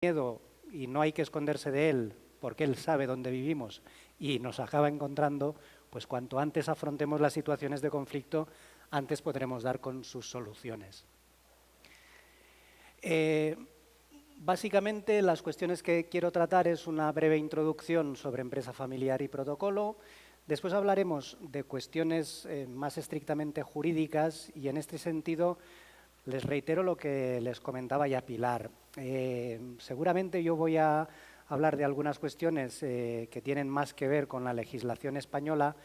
miedo y no hay que esconderse de él porque él sabe dónde vivimos y nos acaba encontrando, pues cuanto antes afrontemos las situaciones de conflicto, antes podremos dar con sus soluciones. Básicamente, las cuestiones que quiero tratar es una breve introducción sobre empresa familiar y protocolo. Después hablaremos de cuestiones más estrictamente jurídicas y, en este sentido, les reitero lo que les comentaba ya Pilar. Seguramente yo voy a hablar de algunas cuestiones que tienen más que ver con la legislación española,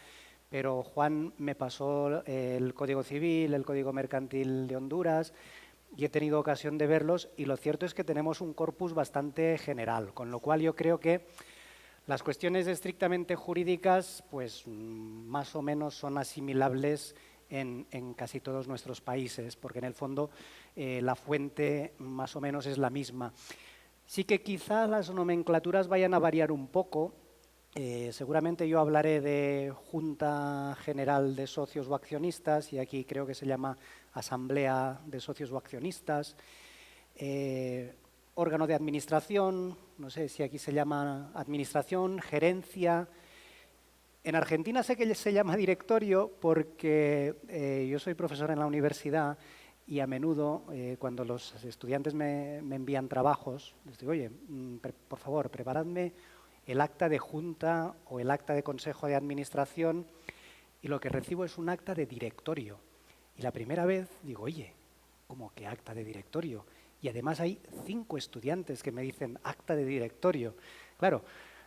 pero Juan me pasó el Código Civil, el Código Mercantil de Honduras, y he tenido ocasión de verlos, y lo cierto es que tenemos un corpus bastante general, con lo cual yo creo que las cuestiones estrictamente jurídicas, pues más o menos son asimilables en casi todos nuestros países, porque en el fondo la fuente más o menos es la misma. Sí que quizá las nomenclaturas vayan a variar un poco. Seguramente yo hablaré de Junta General de Socios o Accionistas, y aquí creo que se llama Asamblea de Socios o Accionistas. Órgano de administración, no sé si aquí se llama administración, gerencia. En Argentina sé que se llama directorio porque yo soy profesor en la universidad y a menudo cuando los estudiantes me envían trabajos, les digo, oye, por favor, preparadme el acta de junta o el acta de consejo de administración, y lo que recibo es un acta de directorio. Y la primera vez digo, oye, ¿cómo que acta de directorio? Y además hay 5 estudiantes que me dicen acta de directorio. Claro,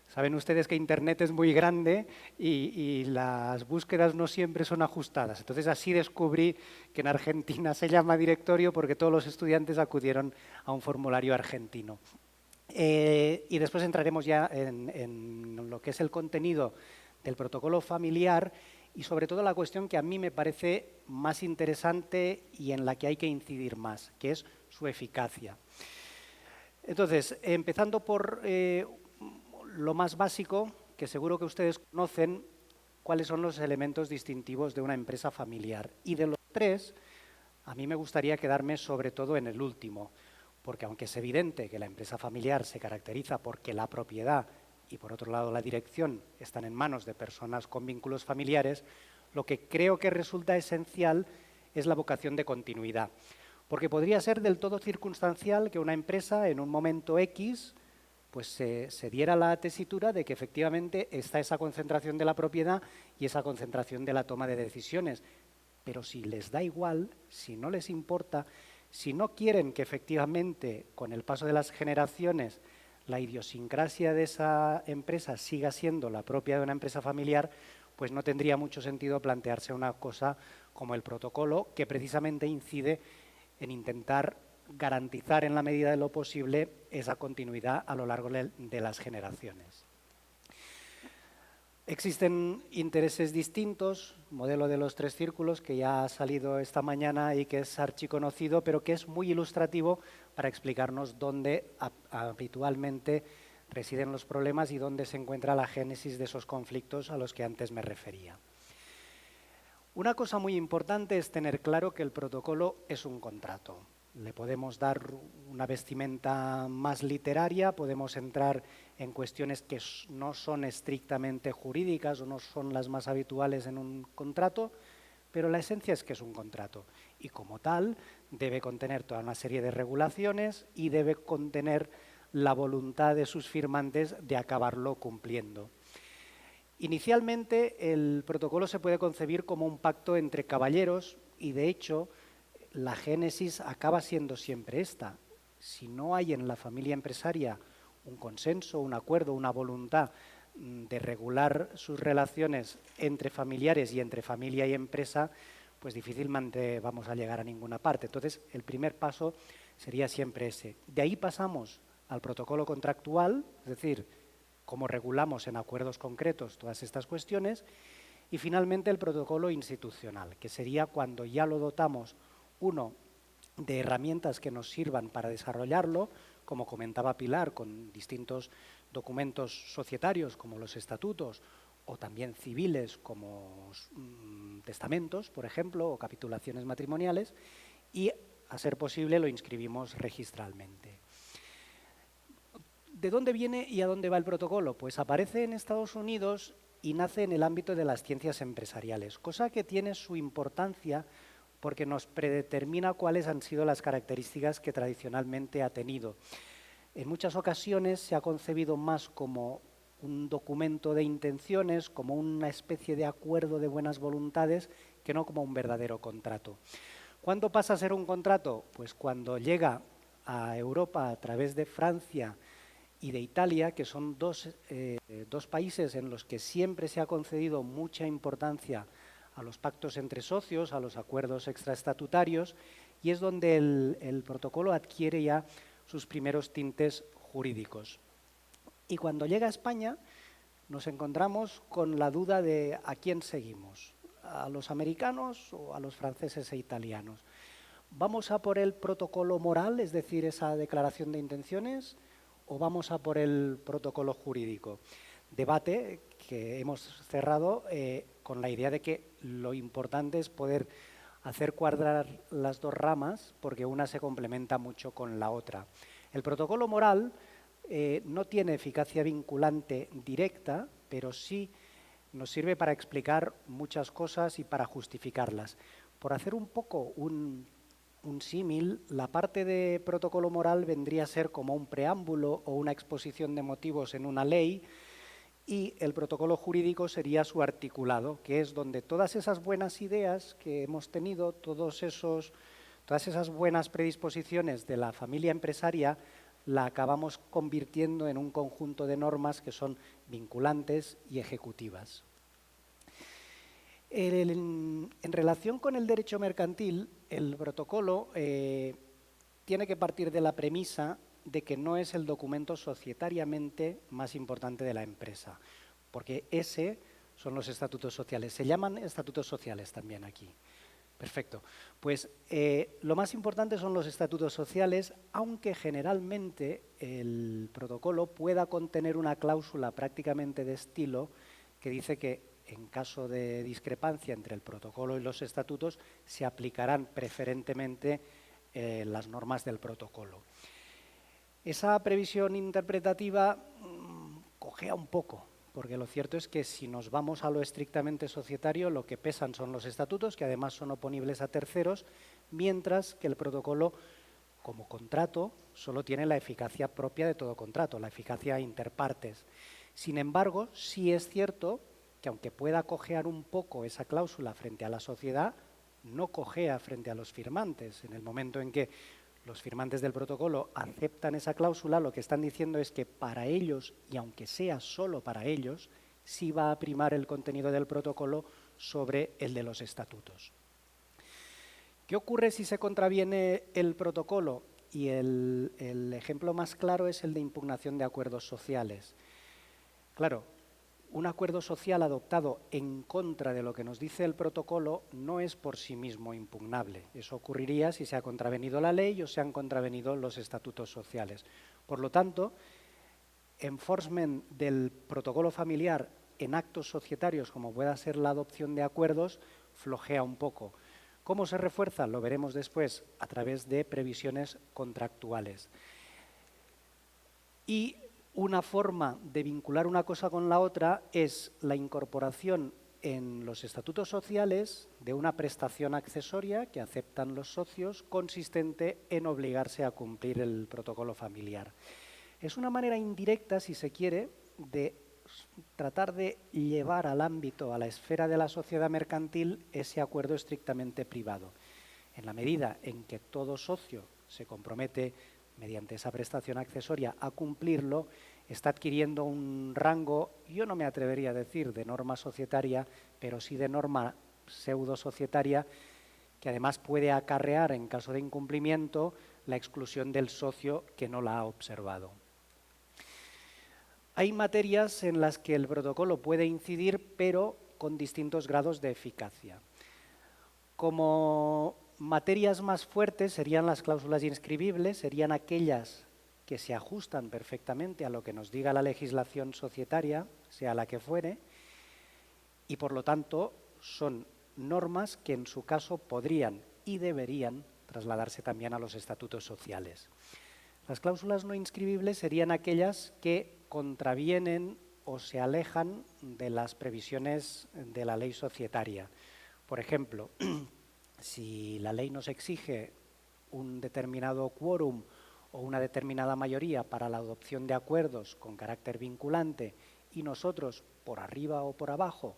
saben ustedes que Internet es muy grande y las búsquedas no siempre son ajustadas. Entonces así descubrí que en Argentina se llama directorio porque todos los estudiantes acudieron a un formulario argentino. Y después entraremos ya en lo que es el contenido del protocolo familiar y sobre todo la cuestión que a mí me parece más interesante y en la que hay que incidir más, que es su eficacia. Entonces, empezando por lo más básico, que seguro que ustedes conocen, cuáles son los elementos distintivos de una empresa familiar. Y de los 3, a mí me gustaría quedarme sobre todo en el último, porque aunque es evidente que la empresa familiar se caracteriza porque la propiedad y, por otro lado, la dirección están en manos de personas con vínculos familiares, lo que creo que resulta esencial es la vocación de continuidad. Porque podría ser del todo circunstancial que una empresa, en un momento X, pues se diera la tesitura de que efectivamente está esa concentración de la propiedad y esa concentración de la toma de decisiones. Pero si les da igual, si no les importa, si no quieren que efectivamente con el paso de las generaciones la idiosincrasia de esa empresa siga siendo la propia de una empresa familiar, pues no tendría mucho sentido plantearse una cosa como el protocolo, que precisamente incide en intentar garantizar en la medida de lo posible esa continuidad a lo largo de las generaciones. Existen intereses distintos, modelo de los 3 círculos que ya ha salido esta mañana y que es archiconocido, pero que es muy ilustrativo para explicarnos dónde habitualmente residen los problemas y dónde se encuentra la génesis de esos conflictos a los que antes me refería. Una cosa muy importante es tener claro que el protocolo es un contrato. Le podemos dar una vestimenta más literaria, podemos entrar en cuestiones que no son estrictamente jurídicas o no son las más habituales en un contrato, pero la esencia es que es un contrato y como tal debe contener toda una serie de regulaciones y debe contener la voluntad de sus firmantes de acabarlo cumpliendo. Inicialmente el protocolo se puede concebir como un pacto entre caballeros y, de hecho, la génesis acaba siendo siempre esta. Si no hay en la familia empresaria un consenso, un acuerdo, una voluntad de regular sus relaciones entre familiares y entre familia y empresa, pues difícilmente vamos a llegar a ninguna parte. Entonces, el primer paso sería siempre ese. De ahí pasamos al protocolo contractual, es decir, cómo regulamos en acuerdos concretos todas estas cuestiones, y finalmente el protocolo institucional, que sería cuando ya lo dotamos, uno, de herramientas que nos sirvan para desarrollarlo, como comentaba Pilar, con distintos documentos societarios como los estatutos o también civiles como testamentos, por ejemplo, o capitulaciones matrimoniales, y a ser posible lo inscribimos registralmente. ¿De dónde viene y a dónde va el protocolo? Pues aparece en Estados Unidos y nace en el ámbito de las ciencias empresariales, cosa que tiene su importancia porque nos predetermina cuáles han sido las características que tradicionalmente ha tenido. En muchas ocasiones se ha concebido más como un documento de intenciones, como una especie de acuerdo de buenas voluntades, que no como un verdadero contrato. ¿Cuándo pasa a ser un contrato? Pues cuando llega a Europa a través de Francia y de Italia, que son dos países en los que siempre se ha concedido mucha importancia a los pactos entre socios, a los acuerdos extraestatutarios, y es donde el protocolo adquiere ya sus primeros tintes jurídicos. Y cuando llega a España nos encontramos con la duda de a quién seguimos, a los americanos o a los franceses e italianos. ¿Vamos a por el protocolo moral, es decir, esa declaración de intenciones, o vamos a por el protocolo jurídico? Debate que hemos cerrado con la idea de que lo importante es poder hacer cuadrar las dos ramas porque una se complementa mucho con la otra. El protocolo moral no tiene eficacia vinculante directa, pero sí nos sirve para explicar muchas cosas y para justificarlas. Por hacer un poco un símil, la parte de protocolo moral vendría a ser como un preámbulo o una exposición de motivos en una ley, y el protocolo jurídico sería su articulado, que es donde todas esas buenas ideas que hemos tenido, todas esas buenas predisposiciones de la familia empresaria, la acabamos convirtiendo en un conjunto de normas que son vinculantes y ejecutivas. En relación con el derecho mercantil, el protocolo tiene que partir de la premisa de que no es el documento societariamente más importante de la empresa, porque ese son los estatutos sociales. Se llaman estatutos sociales también aquí. Perfecto. Pues lo más importante son los estatutos sociales, aunque generalmente el protocolo pueda contener una cláusula prácticamente de estilo que dice que en caso de discrepancia entre el protocolo y los estatutos se aplicarán preferentemente las normas del protocolo. Esa previsión interpretativa cojea un poco, porque lo cierto es que si nos vamos a lo estrictamente societario, lo que pesan son los estatutos, que además son oponibles a terceros, mientras que el protocolo, como contrato, solo tiene la eficacia propia de todo contrato, la eficacia interpartes. Sin embargo, sí es cierto que aunque pueda cojear un poco esa cláusula frente a la sociedad, no cojea frente a los firmantes. En el momento en que los firmantes del protocolo aceptan esa cláusula, lo que están diciendo es que para ellos, y aunque sea solo para ellos, sí va a primar el contenido del protocolo sobre el de los estatutos. ¿Qué ocurre si se contraviene el protocolo? Y el ejemplo más claro es el de impugnación de acuerdos sociales. Claro, un acuerdo social adoptado en contra de lo que nos dice el protocolo no es por sí mismo impugnable. Eso ocurriría si se ha contravenido la ley o se han contravenido los estatutos sociales. Por lo tanto, enforcement del protocolo familiar en actos societarios, como pueda ser la adopción de acuerdos, flojea un poco. ¿Cómo se refuerza? Lo veremos después a través de previsiones contractuales. Y una forma de vincular una cosa con la otra es la incorporación en los estatutos sociales de una prestación accesoria que aceptan los socios consistente en obligarse a cumplir el protocolo familiar. Es una manera indirecta, si se quiere, de tratar de llevar al ámbito, a la esfera de la sociedad mercantil, ese acuerdo estrictamente privado. En la medida en que todo socio se compromete mediante esa prestación accesoria a cumplirlo, está adquiriendo un rango, yo no me atrevería a decir de norma societaria, pero sí de norma pseudo-societaria, que además puede acarrear, en caso de incumplimiento, la exclusión del socio que no la ha observado. Hay materias en las que el protocolo puede incidir, pero con distintos grados de eficacia. Como materias más fuertes serían las cláusulas inscribibles, serían aquellas que se ajustan perfectamente a lo que nos diga la legislación societaria, sea la que fuere, y por lo tanto son normas que en su caso podrían y deberían trasladarse también a los estatutos sociales. Las cláusulas no inscribibles serían aquellas que contravienen o se alejan de las previsiones de la ley societaria. Por ejemplo, si la ley nos exige un determinado quórum o una determinada mayoría para la adopción de acuerdos con carácter vinculante y nosotros, por arriba o por abajo,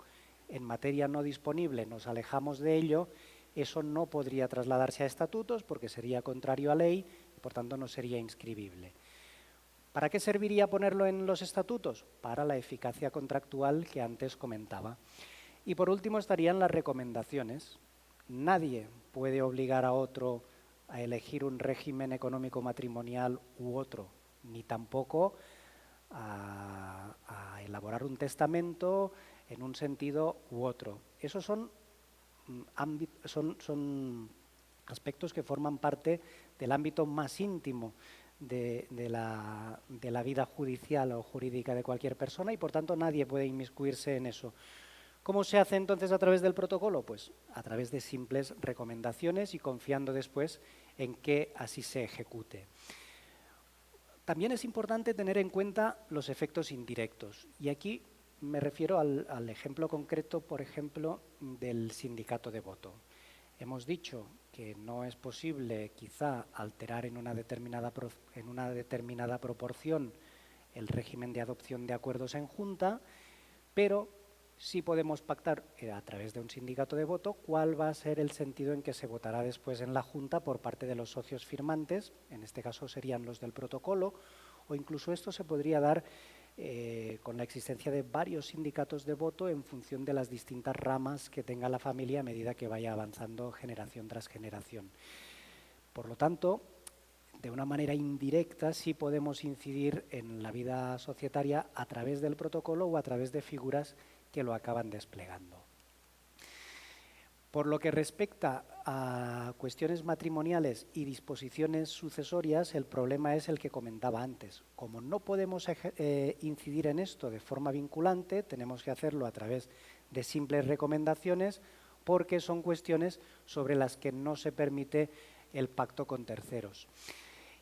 en materia no disponible, nos alejamos de ello, eso no podría trasladarse a estatutos porque sería contrario a ley y por tanto no sería inscribible. ¿Para qué serviría ponerlo en los estatutos? Para la eficacia contractual que antes comentaba. Y por último estarían las recomendaciones. Nadie puede obligar a otro a elegir un régimen económico matrimonial u otro, ni tampoco a elaborar un testamento en un sentido u otro. Esos son aspectos que forman parte del ámbito más íntimo de la vida judicial o jurídica de cualquier persona y por tanto nadie puede inmiscuirse en eso. ¿Cómo se hace entonces a través del protocolo? Pues a través de simples recomendaciones y confiando después en que así se ejecute. También es importante tener en cuenta los efectos indirectos y aquí me refiero al ejemplo concreto, por ejemplo, del sindicato de voto. Hemos dicho que no es posible quizá alterar en una determinada proporción el régimen de adopción de acuerdos en junta, pero sí podemos pactar a través de un sindicato de voto cuál va a ser el sentido en que se votará después en la junta por parte de los socios firmantes, en este caso serían los del protocolo, o incluso esto se podría dar con la existencia de varios sindicatos de voto en función de las distintas ramas que tenga la familia a medida que vaya avanzando generación tras generación. Por lo tanto, de una manera indirecta sí podemos incidir en la vida societaria a través del protocolo o a través de figuras que lo acaban desplegando. Por lo que respecta a cuestiones matrimoniales y disposiciones sucesorias, el problema es el que comentaba antes. Como no podemos incidir en esto de forma vinculante, tenemos que hacerlo a través de simples recomendaciones porque son cuestiones sobre las que no se permite el pacto con terceros.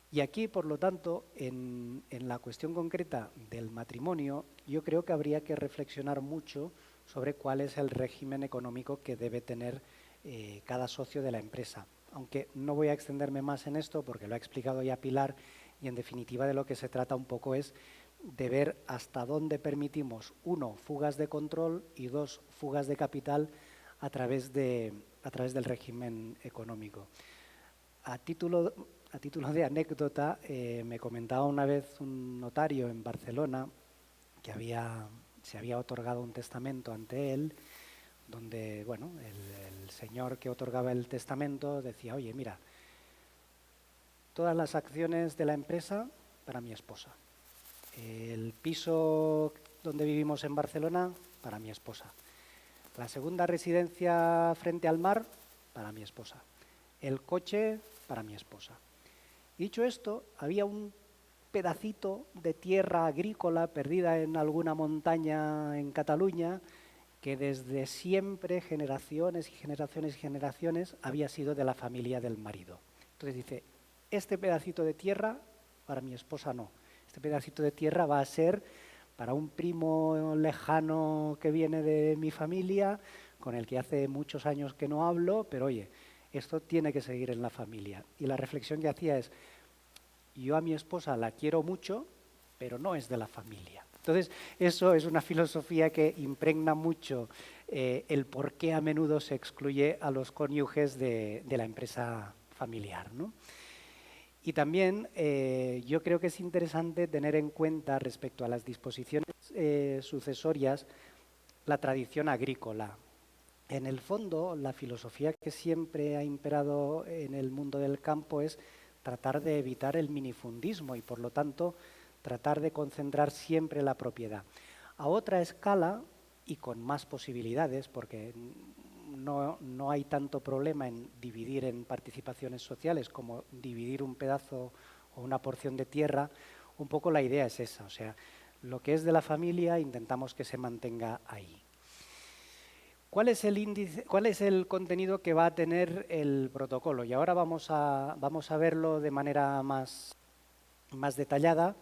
Y aquí, por lo tanto, en la cuestión concreta del matrimonio, yo creo que habría que reflexionar mucho sobre cuál es el régimen económico que debe tener cada socio de la empresa. Aunque no voy a extenderme más en esto porque lo ha explicado ya Pilar y en definitiva de lo que se trata un poco es de ver hasta dónde permitimos, uno, fugas de control y dos, fugas de capital a través del régimen económico. A título de anécdota, me comentaba una vez un notario en Barcelona que se había otorgado un testamento ante él, donde bueno, el señor que otorgaba el testamento decía, oye, mira, todas las acciones de la empresa para mi esposa, el piso donde vivimos en Barcelona para mi esposa, la segunda residencia frente al mar para mi esposa, el coche para mi esposa. Dicho esto, había un pedacito de tierra agrícola perdida en alguna montaña en Cataluña que desde siempre, generaciones y generaciones y generaciones, había sido de la familia del marido. Entonces dice, este pedacito de tierra para mi esposa no. Este pedacito de tierra va a ser para un primo lejano que viene de mi familia, con el que hace muchos años que no hablo, pero oye, esto tiene que seguir en la familia. Y la reflexión que hacía es, yo a mi esposa la quiero mucho, pero no es de la familia. Entonces, eso es una filosofía que impregna mucho el por qué a menudo se excluye a los cónyuges de la empresa familiar, ¿no? Y también yo creo que es interesante tener en cuenta respecto a las disposiciones sucesorias la tradición agrícola. En el fondo, la filosofía que siempre ha imperado en el mundo del campo es tratar de evitar el minifundismo y, por lo tanto, tratar de concentrar siempre la propiedad. A otra escala y con más posibilidades, porque no hay tanto problema en dividir en participaciones sociales como dividir un pedazo o una porción de tierra, un poco la idea es esa, o sea, lo que es de la familia intentamos que se mantenga ahí. ¿Cuál es el contenido que va a tener el protocolo? Y ahora vamos a verlo de manera más más detallada,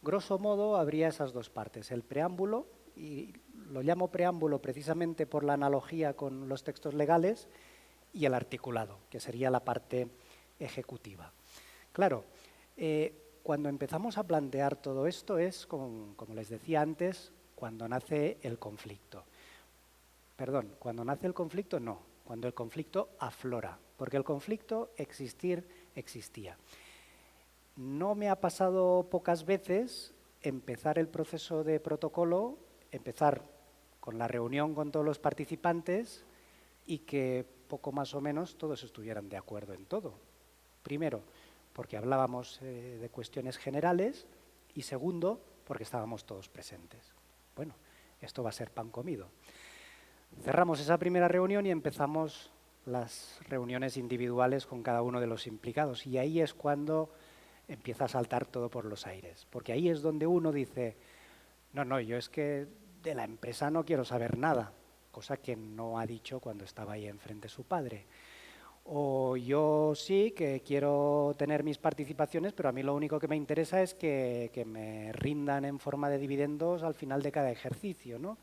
grosso modo habría esas dos partes, el preámbulo, y lo llamo preámbulo precisamente por la analogía con los textos legales, y el articulado, que sería la parte ejecutiva. Claro, cuando empezamos a plantear todo esto es, como les decía antes, cuando nace el conflicto. Perdón, cuando nace el conflicto no, cuando el conflicto aflora, porque el conflicto existía. No me ha pasado pocas veces empezar el proceso de protocolo, empezar con la reunión con todos los participantes y que poco más o menos todos estuvieran de acuerdo en todo. Primero, porque hablábamos de cuestiones generales y segundo, porque estábamos todos presentes. Bueno, esto va a ser pan comido. Cerramos esa primera reunión y empezamos las reuniones individuales con cada uno de los implicados y ahí es cuando empieza a saltar todo por los aires, porque ahí es donde uno dice, no, yo es que de la empresa no quiero saber nada, cosa que no ha dicho cuando estaba ahí enfrente su padre. O yo sí que quiero tener mis participaciones, pero a mí lo único que me interesa es que me rindan en forma de dividendos al final de cada ejercicio, ¿no?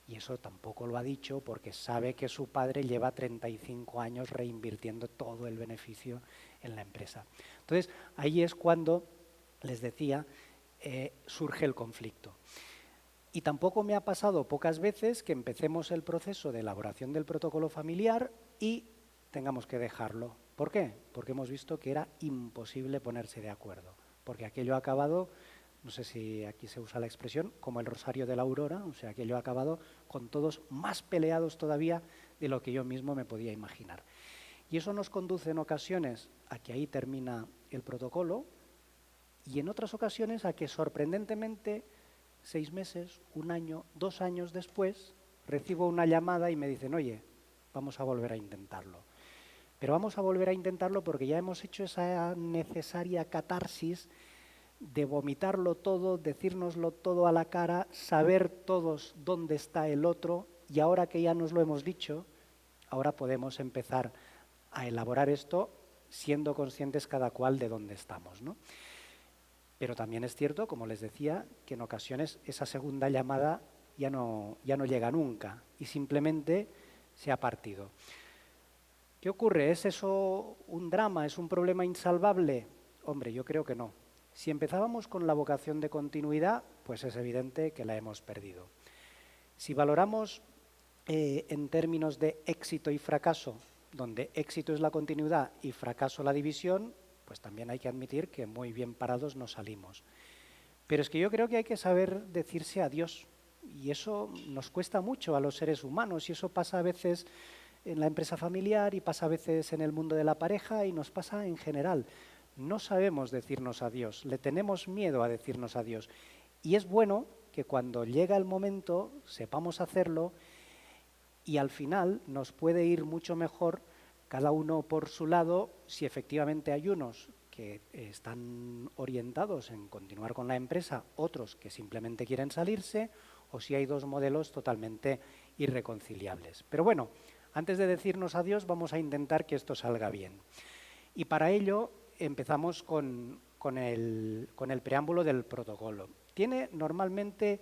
Y eso tampoco lo ha dicho porque sabe que su padre lleva 35 años reinvirtiendo todo el beneficio en la empresa. Entonces, ahí es cuando, les decía, surge el conflicto. Y tampoco me ha pasado pocas veces que empecemos el proceso de elaboración del protocolo familiar y tengamos que dejarlo. ¿Por qué? Porque hemos visto que era imposible ponerse de acuerdo, porque aquello ha acabado, no sé si aquí se usa la expresión, como el rosario de la aurora, o sea, aquello ha acabado con todos más peleados todavía de lo que yo mismo me podía imaginar. Y eso nos conduce en ocasiones a que ahí termina el protocolo y en otras ocasiones a que sorprendentemente 6 meses, 1 año, 2 años después, recibo una llamada y me dicen, oye, vamos a volver a intentarlo. Pero vamos a volver a intentarlo porque ya hemos hecho esa necesaria catarsis de vomitarlo todo, decírnoslo todo a la cara, saber todos dónde está el otro y ahora que ya nos lo hemos dicho, ahora podemos empezar a elaborar esto siendo conscientes cada cual de dónde estamos, ¿no? Pero también es cierto, como les decía, que en ocasiones esa segunda llamada ya no llega nunca y simplemente se ha partido. ¿Qué ocurre? ¿Es eso un drama? ¿Es un problema insalvable? Hombre, yo creo que no. Si empezábamos con la vocación de continuidad, pues es evidente que la hemos perdido. Si valoramos en términos de éxito y fracaso, donde éxito es la continuidad y fracaso la división, pues también hay que admitir que muy bien parados no salimos. Pero es que yo creo que hay que saber decirse adiós y eso nos cuesta mucho a los seres humanos y eso pasa a veces en la empresa familiar y pasa a veces en el mundo de la pareja y nos pasa en general. No sabemos decirnos adiós, le tenemos miedo a decirnos adiós. Y es bueno que cuando llega el momento sepamos hacerlo y al final nos puede ir mucho mejor cada uno por su lado si efectivamente hay unos que están orientados en continuar con la empresa, otros que simplemente quieren salirse, o si hay dos modelos totalmente irreconciliables. Pero bueno, antes de decirnos adiós, vamos a intentar que esto salga bien. Y para ello empezamos con el preámbulo del protocolo. Tiene normalmente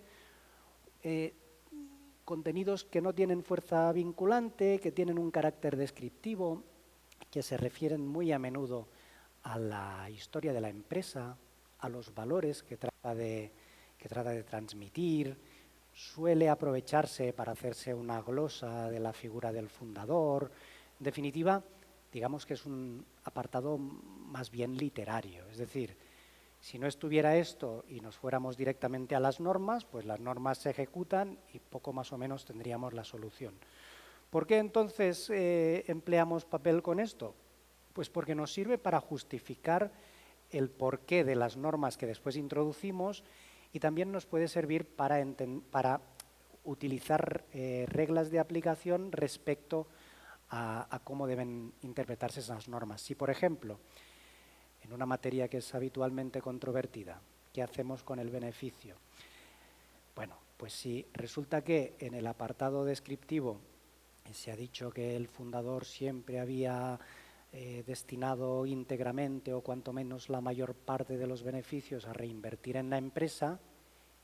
contenidos que no tienen fuerza vinculante, que tienen un carácter descriptivo, que se refieren muy a menudo a la historia de la empresa, a los valores que trata de transmitir, suele aprovecharse para hacerse una glosa de la figura del fundador. En definitiva, digamos que es un apartado más bien literario, es decir, si no estuviera esto y nos fuéramos directamente a las normas, pues las normas se ejecutan y poco más o menos tendríamos la solución. ¿Por qué entonces empleamos papel con esto? Pues porque nos sirve para justificar el porqué de las normas que después introducimos y también nos puede servir para utilizar reglas de aplicación respecto a cómo deben interpretarse esas normas. Si, por ejemplo, en una materia que es habitualmente controvertida, ¿qué hacemos con el beneficio? Bueno, pues si resulta que en el apartado descriptivo se ha dicho que el fundador siempre había destinado íntegramente o cuanto menos la mayor parte de los beneficios a reinvertir en la empresa,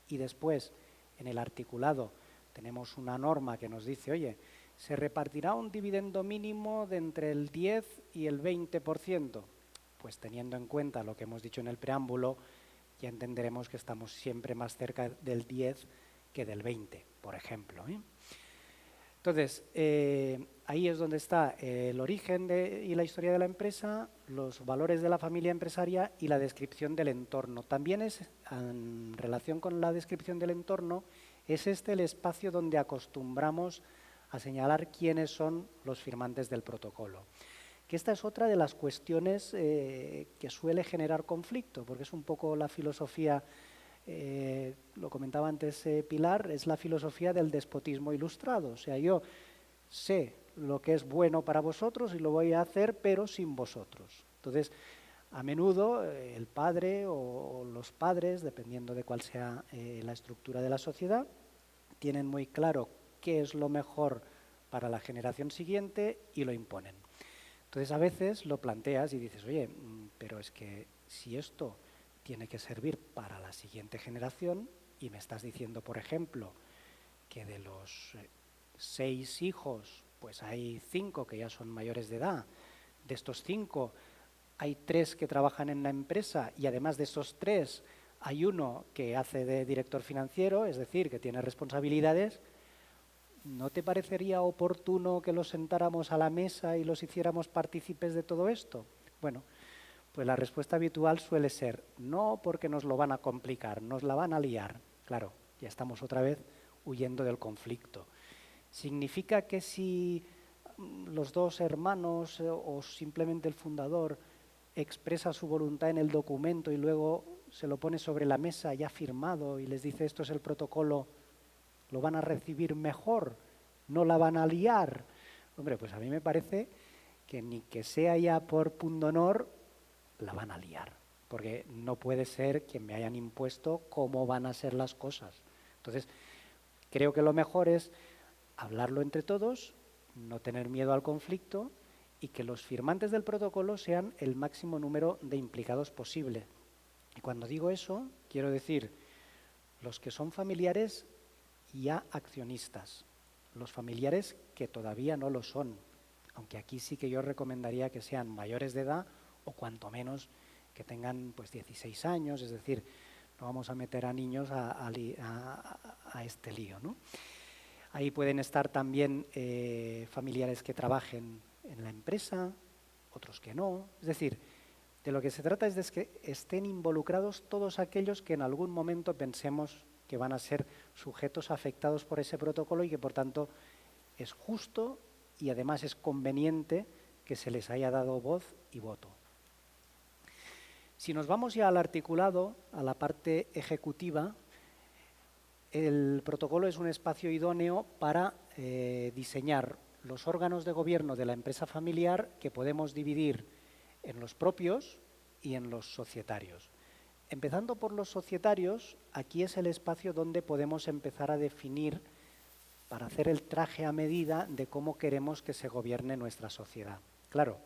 y después en el articulado tenemos una norma que nos dice, oye, se repartirá un dividendo mínimo de entre el 10 y el 20%. Pues teniendo en cuenta lo que hemos dicho en el preámbulo, ya entenderemos que estamos siempre más cerca del 10 que del 20, por ejemplo. Entonces, ahí es donde está el origen y la historia de la empresa, los valores de la familia empresaria y la descripción del entorno. También es, en relación con la descripción del entorno, es este el espacio donde acostumbramos a señalar quiénes son los firmantes del protocolo. Que esta es otra de las cuestiones que suele generar conflicto, porque es un poco la filosofía, lo comentaba antes Pilar, es la filosofía del despotismo ilustrado. O sea, yo sé lo que es bueno para vosotros y lo voy a hacer, pero sin vosotros. Entonces, a menudo el padre o los padres, dependiendo de cuál sea la estructura de la sociedad, tienen muy claro qué es lo mejor para la generación siguiente y lo imponen. Entonces, a veces lo planteas y dices, oye, pero es que si esto tiene que servir para la siguiente generación y me estás diciendo, por ejemplo, que de los 6 hijos, pues hay 5 que ya son mayores de edad, de estos 5 hay 3 que trabajan en la empresa y además de esos 3 hay uno que hace de director financiero, es decir, que tiene responsabilidades. ¿No te parecería oportuno que los sentáramos a la mesa y los hiciéramos partícipes de todo esto? Bueno, pues la respuesta habitual suele ser no, porque nos lo van a complicar, nos la van a liar. Claro, ya estamos otra vez huyendo del conflicto. ¿Significa que si los 2 hermanos o simplemente el fundador expresa su voluntad en el documento y luego se lo pone sobre la mesa ya firmado y les dice esto es el protocolo, lo van a recibir mejor, no la van a liar? Hombre, pues a mí me parece que ni que sea ya por pundonor, la van a liar, porque no puede ser que me hayan impuesto cómo van a ser las cosas. Entonces, creo que lo mejor es hablarlo entre todos, no tener miedo al conflicto y que los firmantes del protocolo sean el máximo número de implicados posible. Y cuando digo eso, quiero decir los que son familiares ya accionistas, los familiares que todavía no lo son, aunque aquí sí que yo recomendaría que sean mayores de edad o cuanto menos que tengan pues 16 años, es decir, no vamos a meter a niños a este lío, ¿no? Ahí pueden estar también familiares que trabajen en la empresa, otros que no, es decir, de lo que se trata es de que estén involucrados todos aquellos que en algún momento pensemos que van a ser sujetos afectados por ese protocolo y que por tanto es justo y además es conveniente que se les haya dado voz y voto. Si nos vamos ya al articulado, a la parte ejecutiva, el protocolo es un espacio idóneo para diseñar los órganos de gobierno de la empresa familiar que podemos dividir en los propios y en los societarios. Empezando por los societarios, aquí es el espacio donde podemos empezar a definir, para hacer el traje a medida de cómo queremos que se gobierne nuestra sociedad. Claro,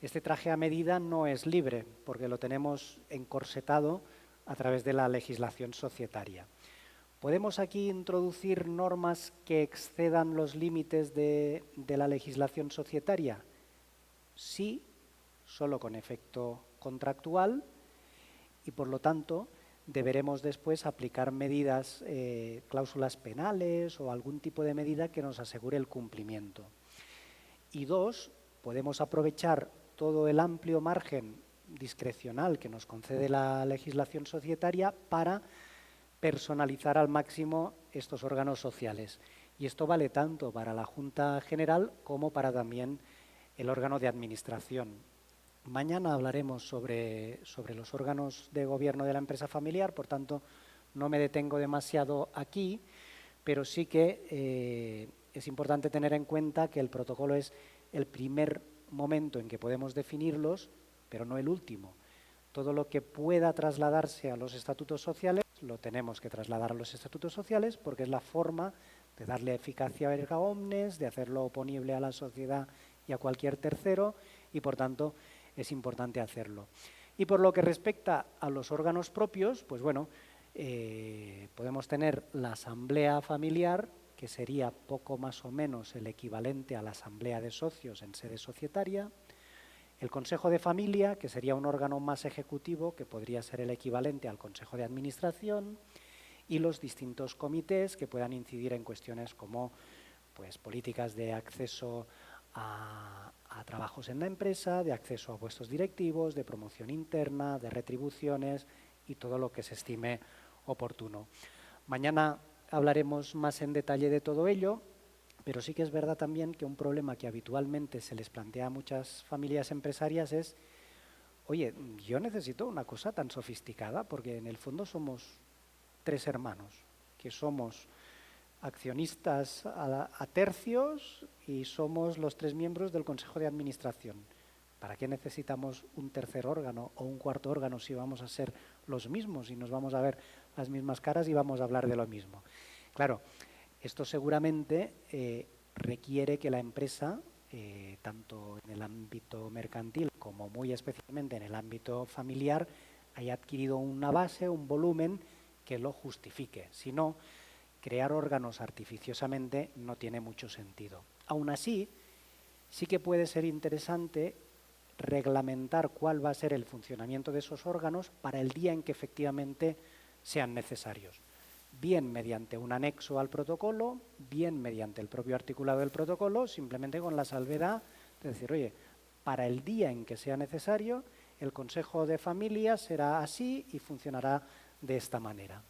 este traje a medida no es libre, porque lo tenemos encorsetado a través de la legislación societaria. ¿Podemos aquí introducir normas que excedan los límites de la legislación societaria? Sí, solo con efecto contractual y por lo tanto deberemos después aplicar medidas, cláusulas penales o algún tipo de medida que nos asegure el cumplimiento. Y 2, podemos aprovechar todo el amplio margen discrecional que nos concede la legislación societaria para personalizar al máximo estos órganos sociales. Y esto vale tanto para la Junta General como para también el órgano de administración. Mañana hablaremos sobre los órganos de gobierno de la empresa familiar, por tanto no me detengo demasiado aquí, pero sí que es importante tener en cuenta que el protocolo es el primer momento en que podemos definirlos, pero no el último. Todo lo que pueda trasladarse a los estatutos sociales lo tenemos que trasladar a los estatutos sociales porque es la forma de darle eficacia erga omnes, de hacerlo oponible a la sociedad y a cualquier tercero y, por tanto, es importante hacerlo. Y por lo que respecta a los órganos propios, pues bueno, podemos tener la asamblea familiar, que sería poco más o menos el equivalente a la asamblea de socios en sede societaria, el consejo de familia, que sería un órgano más ejecutivo, que podría ser el equivalente al consejo de administración, y los distintos comités que puedan incidir en cuestiones como pues, políticas de acceso a trabajos en la empresa, de acceso a puestos directivos, de promoción interna, de retribuciones y todo lo que se estime oportuno. Mañana hablaremos más en detalle de todo ello, pero sí que es verdad también que un problema que habitualmente se les plantea a muchas familias empresarias es: oye, yo necesito una cosa tan sofisticada, porque en el fondo somos 3 hermanos, que somos accionistas a tercios y somos los 3 miembros del Consejo de Administración. ¿Para qué necesitamos un tercer órgano o un cuarto órgano si vamos a ser los mismos y nos vamos a ver las mismas caras y vamos a hablar de lo mismo? Claro, esto seguramente requiere que la empresa, tanto en el ámbito mercantil como muy especialmente en el ámbito familiar, haya adquirido una base, un volumen que lo justifique. Si no, crear órganos artificiosamente no tiene mucho sentido. Aún así, sí que puede ser interesante reglamentar cuál va a ser el funcionamiento de esos órganos para el día en que efectivamente sean necesarios. Bien mediante un anexo al protocolo, bien mediante el propio articulado del protocolo, simplemente con la salvedad de decir, oye, para el día en que sea necesario, el Consejo de Familia será así y funcionará de esta manera.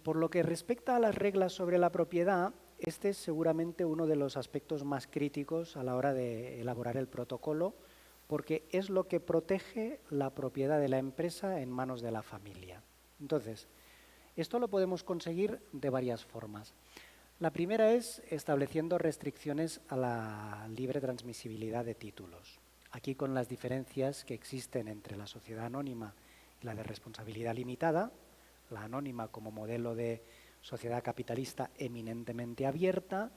Por lo que respecta a las reglas sobre la propiedad, este es seguramente uno de los aspectos más críticos a la hora de elaborar el protocolo, porque es lo que protege la propiedad de la empresa en manos de la familia. Entonces, esto lo podemos conseguir de varias formas. La primera es estableciendo restricciones a la libre transmisibilidad de títulos. Aquí, con las diferencias que existen entre la sociedad anónima y la de responsabilidad limitada, la anónima como modelo de sociedad capitalista eminentemente abierta,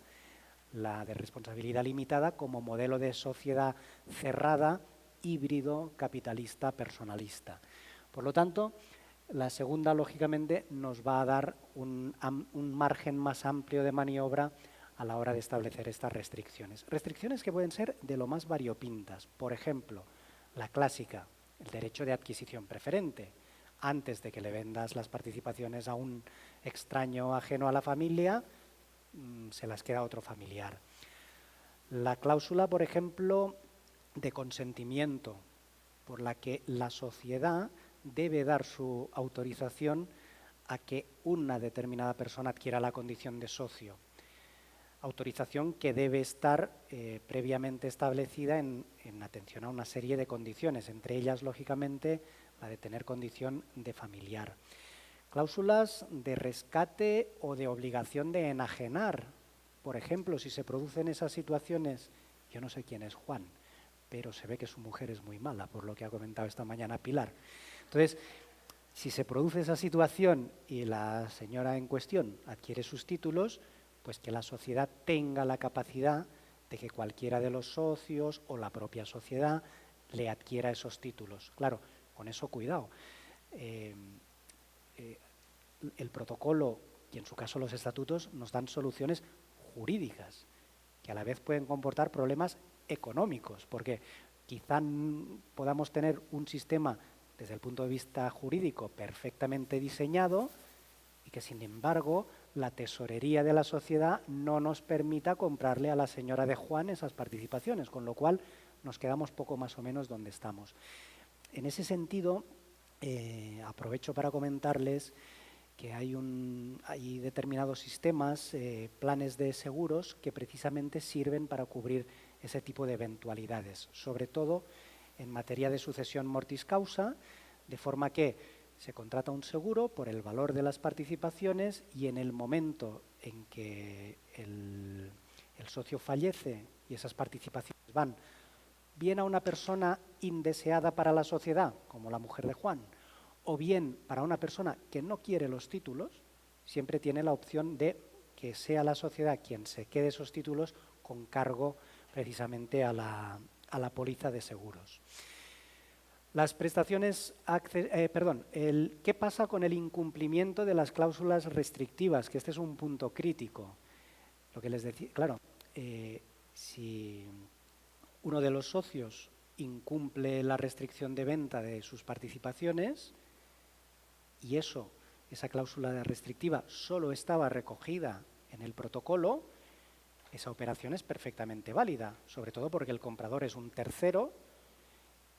la de responsabilidad limitada como modelo de sociedad cerrada, híbrido, capitalista, personalista. Por lo tanto, la segunda, lógicamente, nos va a dar un margen más amplio de maniobra a la hora de establecer estas restricciones. Restricciones que pueden ser de lo más variopintas. Por ejemplo, la clásica, el derecho de adquisición preferente. Antes de que le vendas las participaciones a un extraño ajeno a la familia, se las queda otro familiar. La cláusula, por ejemplo, de consentimiento, por la que la sociedad debe dar su autorización a que una determinada persona adquiera la condición de socio. Autorización que debe estar previamente establecida en atención a una serie de condiciones, entre ellas, lógicamente, la de tener condición de familiar. Cláusulas de rescate o de obligación de enajenar. Por ejemplo, si se producen esas situaciones, yo no sé quién es Juan, pero se ve que su mujer es muy mala, por lo que ha comentado esta mañana Pilar. Entonces, si se produce esa situación y la señora en cuestión adquiere sus títulos, pues que la sociedad tenga la capacidad de que cualquiera de los socios o la propia sociedad le adquiera esos títulos. Claro, con eso cuidado. El protocolo y en su caso los estatutos nos dan soluciones jurídicas que a la vez pueden comportar problemas económicos, porque quizá podamos tener un sistema desde el punto de vista jurídico perfectamente diseñado y que sin embargo la tesorería de la sociedad no nos permita comprarle a la señora de Juan esas participaciones, con lo cual nos quedamos poco más o menos donde estamos. En ese sentido, aprovecho para comentarles que hay determinados sistemas, planes de seguros que precisamente sirven para cubrir ese tipo de eventualidades, sobre todo en materia de sucesión mortis causa, de forma que se contrata un seguro por el valor de las participaciones y en el momento en que el socio fallece y esas participaciones van bien a una persona indeseada para la sociedad, como la mujer de Juan, o bien para una persona que no quiere los títulos, siempre tiene la opción de que sea la sociedad quien se quede esos títulos con cargo precisamente a la póliza de seguros. Las prestaciones, ¿qué pasa con el incumplimiento de las cláusulas restrictivas? Que este es un punto crítico. Lo que les decía, claro, si uno de los socios incumple la restricción de venta de sus participaciones y esa cláusula restrictiva solo estaba recogida en el protocolo, esa operación es perfectamente válida, sobre todo porque el comprador es un tercero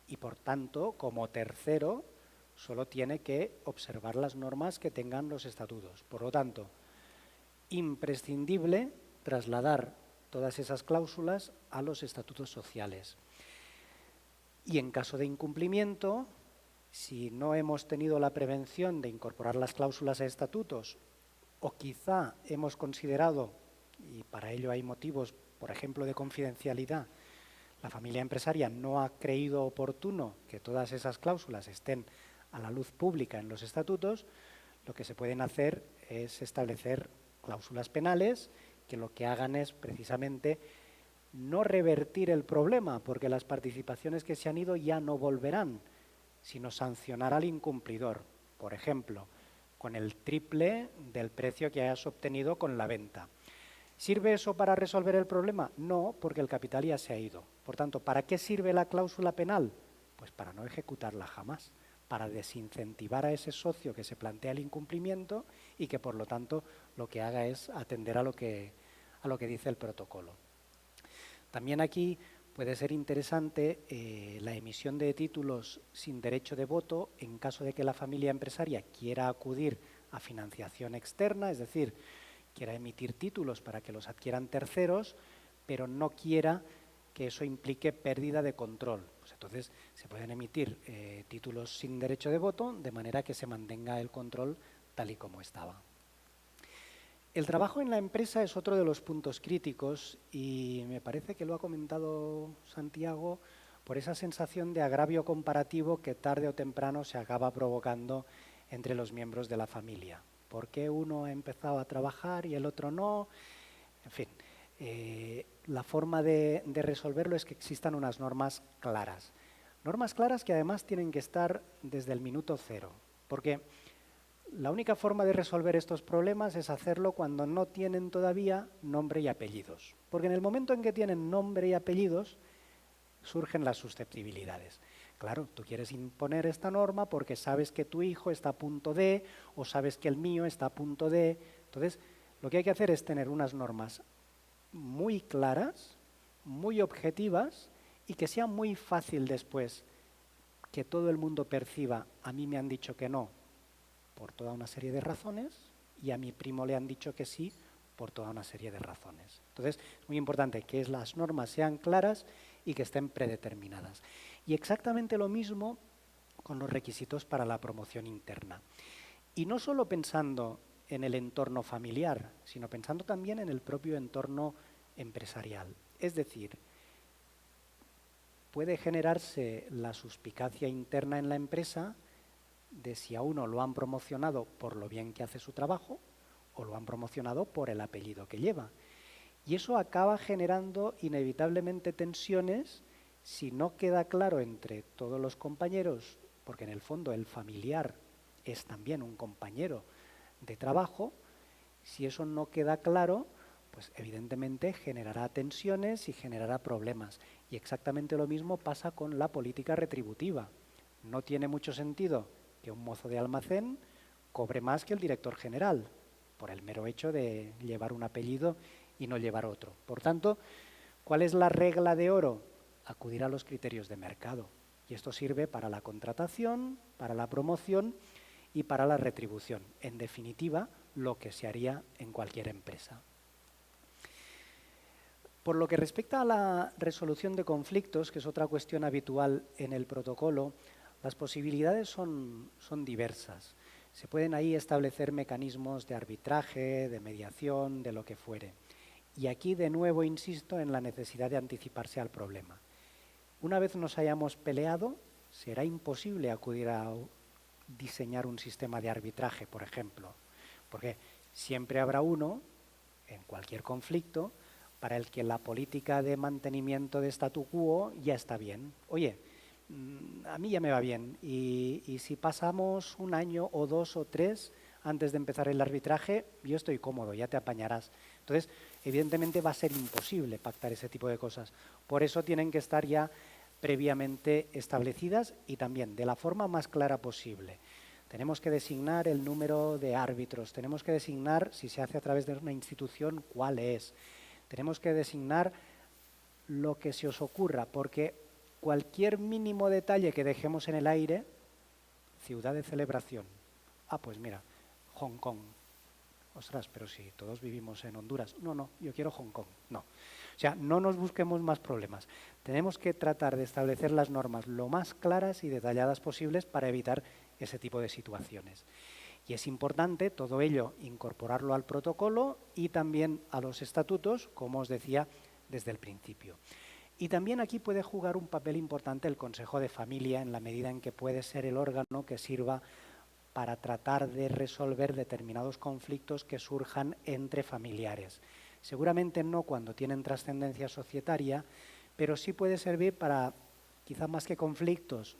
y, por tanto, como tercero, solo tiene que observar las normas que tengan los estatutos. Por lo tanto, imprescindible trasladar todas esas cláusulas a los estatutos sociales. Y en caso de incumplimiento, si no hemos tenido la prevención de incorporar las cláusulas a estatutos, o quizá hemos considerado, y para ello hay motivos, por ejemplo, de confidencialidad, la familia empresaria no ha creído oportuno que todas esas cláusulas estén a la luz pública en los estatutos, lo que se pueden hacer es establecer cláusulas penales que lo que hagan es precisamente no revertir el problema, porque las participaciones que se han ido ya no volverán, sino sancionar al incumplidor, por ejemplo, con el triple del precio que hayas obtenido con la venta. ¿Sirve eso para resolver el problema? No, porque el capital ya se ha ido. Por tanto, ¿para qué sirve la cláusula penal? Pues para no ejecutarla jamás, para desincentivar a ese socio que se plantea el incumplimiento y que, por lo tanto, lo que haga es atender a lo que dice el protocolo. También aquí puede ser interesante la emisión de títulos sin derecho de voto en caso de que la familia empresaria quiera acudir a financiación externa, es decir, quiera emitir títulos para que los adquieran terceros, pero no quiera que eso implique pérdida de control. Pues entonces se pueden emitir títulos sin derecho de voto de manera que se mantenga el control tal y como estaba. El trabajo en la empresa es otro de los puntos críticos y me parece que lo ha comentado Santiago por esa sensación de agravio comparativo que tarde o temprano se acaba provocando entre los miembros de la familia. ¿Por qué uno ha empezado a trabajar y el otro no? En fin, la forma de resolverlo es que existan unas normas claras. Normas claras que además tienen que estar desde el minuto cero, porque la única forma de resolver estos problemas es hacerlo cuando no tienen todavía nombre y apellidos. Porque en el momento en que tienen nombre y apellidos, surgen las susceptibilidades. Claro, tú quieres imponer esta norma porque sabes que tu hijo está a punto de, o sabes que el mío está a punto de. Entonces, lo que hay que hacer es tener unas normas muy claras, muy objetivas y que sea muy fácil después que todo el mundo perciba, a mí me han dicho que no, por toda una serie de razones, y a mi primo le han dicho que sí por toda una serie de razones. Entonces, es muy importante que las normas sean claras y que estén predeterminadas. Y exactamente lo mismo con los requisitos para la promoción interna. Y no solo pensando en el entorno familiar, sino pensando también en el propio entorno empresarial. Es decir, puede generarse la suspicacia interna en la empresa de si a uno lo han promocionado por lo bien que hace su trabajo o lo han promocionado por el apellido que lleva. Y eso acaba generando inevitablemente tensiones si no queda claro entre todos los compañeros, porque en el fondo el familiar es también un compañero de trabajo. Si eso no queda claro, pues evidentemente generará tensiones y generará problemas. Y exactamente lo mismo pasa con la política retributiva. No tiene mucho sentido que un mozo de almacén cobre más que el director general, por el mero hecho de llevar un apellido y no llevar otro. Por tanto, ¿cuál es la regla de oro? Acudir a los criterios de mercado. Y esto sirve para la contratación, para la promoción y para la retribución. En definitiva, lo que se haría en cualquier empresa. Por lo que respecta a la resolución de conflictos, que es otra cuestión habitual en el protocolo, las posibilidades son diversas. Se pueden ahí establecer mecanismos de arbitraje, de mediación, de lo que fuere. Y aquí de nuevo insisto en la necesidad de anticiparse al problema. Una vez nos hayamos peleado, será imposible acudir a diseñar un sistema de arbitraje, por ejemplo, porque siempre habrá uno, en cualquier conflicto, para el que la política de mantenimiento de statu quo ya está bien. Oye, a mí ya me va bien y si pasamos un año o 2 o 3 antes de empezar el arbitraje, yo estoy cómodo, ya te apañarás. Entonces, evidentemente va a ser imposible pactar ese tipo de cosas. Por eso tienen que estar ya previamente establecidas y también de la forma más clara posible. Tenemos que designar el número de árbitros, tenemos que designar, si se hace a través de una institución, cuál es. Tenemos que designar lo que se os ocurra, porque cualquier mínimo detalle que dejemos en el aire, ciudad de celebración. Ah, pues mira, Hong Kong. Ostras, pero si todos vivimos en Honduras. No, no, yo quiero Hong Kong. No. O sea, no nos busquemos más problemas. Tenemos que tratar de establecer las normas lo más claras y detalladas posibles para evitar ese tipo de situaciones. Y es importante todo ello incorporarlo al protocolo y también a los estatutos, como os decía desde el principio. Y también aquí puede jugar un papel importante el Consejo de Familia en la medida en que puede ser el órgano que sirva para tratar de resolver determinados conflictos que surjan entre familiares. Seguramente no cuando tienen trascendencia societaria, pero sí puede servir para, quizá más que conflictos,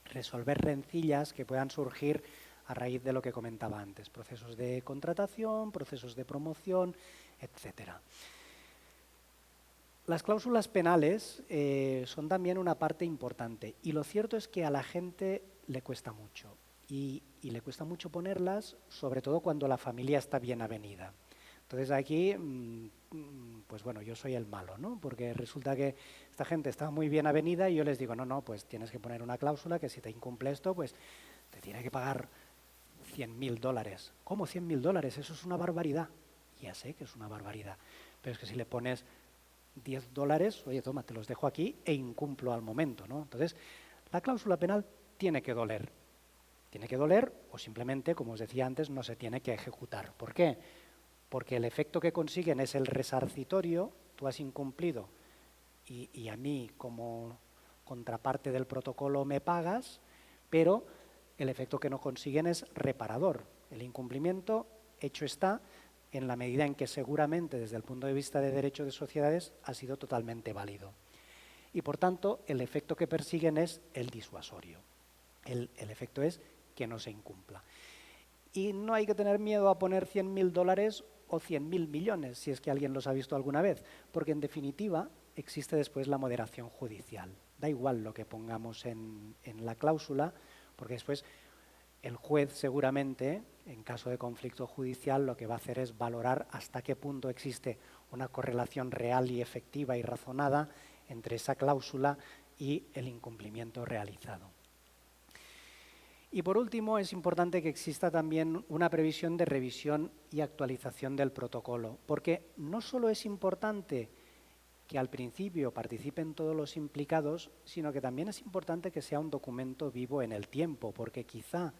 resolver rencillas que puedan surgir a raíz de lo que comentaba antes, procesos de contratación, procesos de promoción, etcétera. Las cláusulas penales son también una parte importante y lo cierto es que a la gente le cuesta mucho y le cuesta mucho ponerlas, sobre todo cuando la familia está bien avenida. Entonces aquí, pues bueno, yo soy el malo, ¿no? Porque resulta que esta gente está muy bien avenida y yo les digo, no, no, pues tienes que poner una cláusula que si te incumple esto, pues te tiene que pagar $100.000. ¿Cómo $100.000? Eso es una barbaridad. Ya sé que es una barbaridad, pero es que si le pones $10, oye, toma, te los dejo aquí e incumplo al momento, ¿no? Entonces, la cláusula penal tiene que doler. Tiene que doler o simplemente, como os decía antes, no se tiene que ejecutar. ¿Por qué? Porque el efecto que consiguen es el resarcitorio, tú has incumplido y a mí como contraparte del protocolo me pagas, pero el efecto que no consiguen es reparador. El incumplimiento hecho está en la medida en que seguramente desde el punto de vista de derecho de sociedades ha sido totalmente válido. Y por tanto el efecto que persiguen es el disuasorio. El efecto es que no se incumpla. Y no hay que tener miedo a poner $100.000 o 100.000 millones, si es que alguien los ha visto alguna vez, porque en definitiva existe después la moderación judicial. Da igual lo que pongamos en la cláusula, porque después el juez seguramente, en caso de conflicto judicial, lo que va a hacer es valorar hasta qué punto existe una correlación real y efectiva y razonada entre esa cláusula y el incumplimiento realizado. Y por último, es importante que exista también una previsión de revisión y actualización del protocolo, porque no solo es importante que al principio participen todos los implicados, sino que también es importante que sea un documento vivo en el tiempo, porque quizá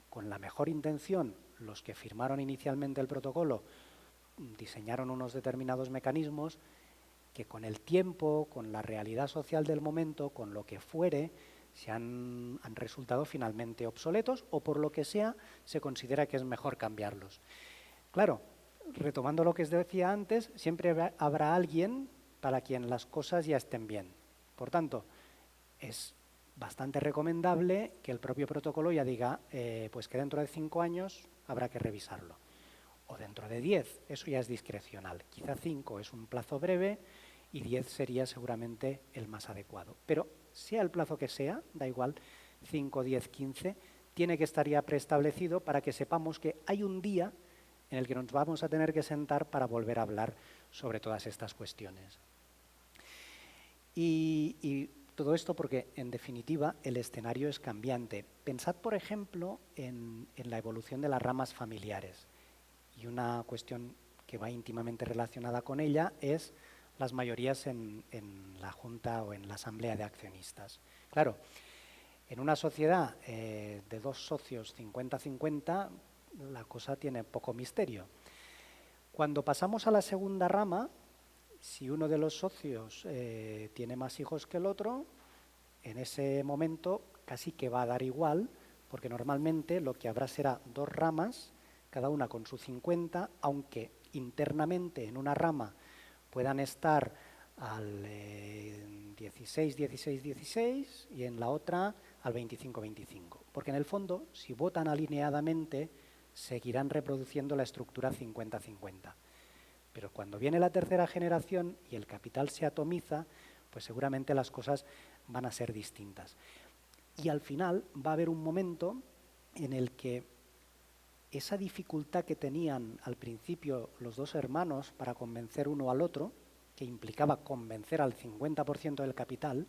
con la mejor intención los que firmaron inicialmente el protocolo diseñaron unos determinados mecanismos que con el tiempo, con la realidad social del momento, con lo que fuere, han resultado finalmente obsoletos o por lo que sea se considera que es mejor cambiarlos. Claro, retomando lo que os decía antes, siempre habrá alguien para quien las cosas ya estén bien. Por tanto, es bastante recomendable que el propio protocolo ya diga pues que dentro de 5 años habrá que revisarlo. O dentro de 10, eso ya es discrecional. Quizá 5 es un plazo breve y 10 sería seguramente el más adecuado. Pero sea el plazo que sea, da igual, 5, 10, 15, tiene que estar ya preestablecido para que sepamos que hay un día en el que nos vamos a tener que sentar para volver a hablar sobre todas estas cuestiones. Y todo esto porque, en definitiva, el escenario es cambiante. Pensad, por ejemplo, en la evolución de las ramas familiares. Y una cuestión que va íntimamente relacionada con ella es las mayorías en la Junta o en la Asamblea de Accionistas. Claro, en una sociedad de 2 socios 50-50, la cosa tiene poco misterio. Cuando pasamos a la segunda rama, si uno de los socios tiene más hijos que el otro, en ese momento casi que va a dar igual, porque normalmente lo que habrá será 2 ramas, cada una con su 50, aunque internamente en una rama puedan estar al 16, 16, 16 y en la otra al 25, 25. Porque en el fondo, si votan alineadamente, seguirán reproduciendo la estructura 50-50. Pero cuando viene la tercera generación y el capital se atomiza, pues seguramente las cosas van a ser distintas. Y al final va a haber un momento en el que esa dificultad que tenían al principio los dos hermanos para convencer uno al otro, que implicaba convencer al 50% del capital,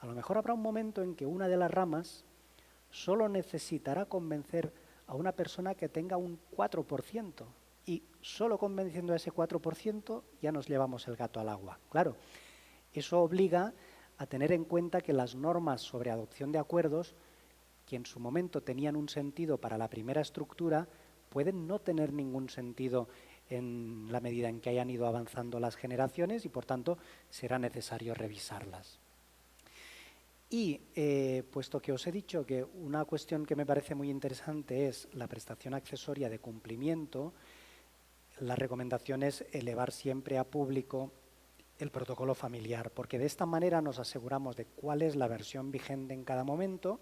a lo mejor habrá un momento en que una de las ramas solo necesitará convencer a una persona que tenga un 4%, y solo convenciendo a ese 4% ya nos llevamos el gato al agua. Claro, eso obliga a tener en cuenta que las normas sobre adopción de acuerdos, que en su momento tenían un sentido para la primera estructura, pueden no tener ningún sentido en la medida en que hayan ido avanzando las generaciones y, por tanto, será necesario revisarlas. Y puesto que os he dicho que una cuestión que me parece muy interesante es la prestación accesoria de cumplimiento, la recomendación es elevar siempre a público el protocolo familiar, porque de esta manera nos aseguramos de cuál es la versión vigente en cada momento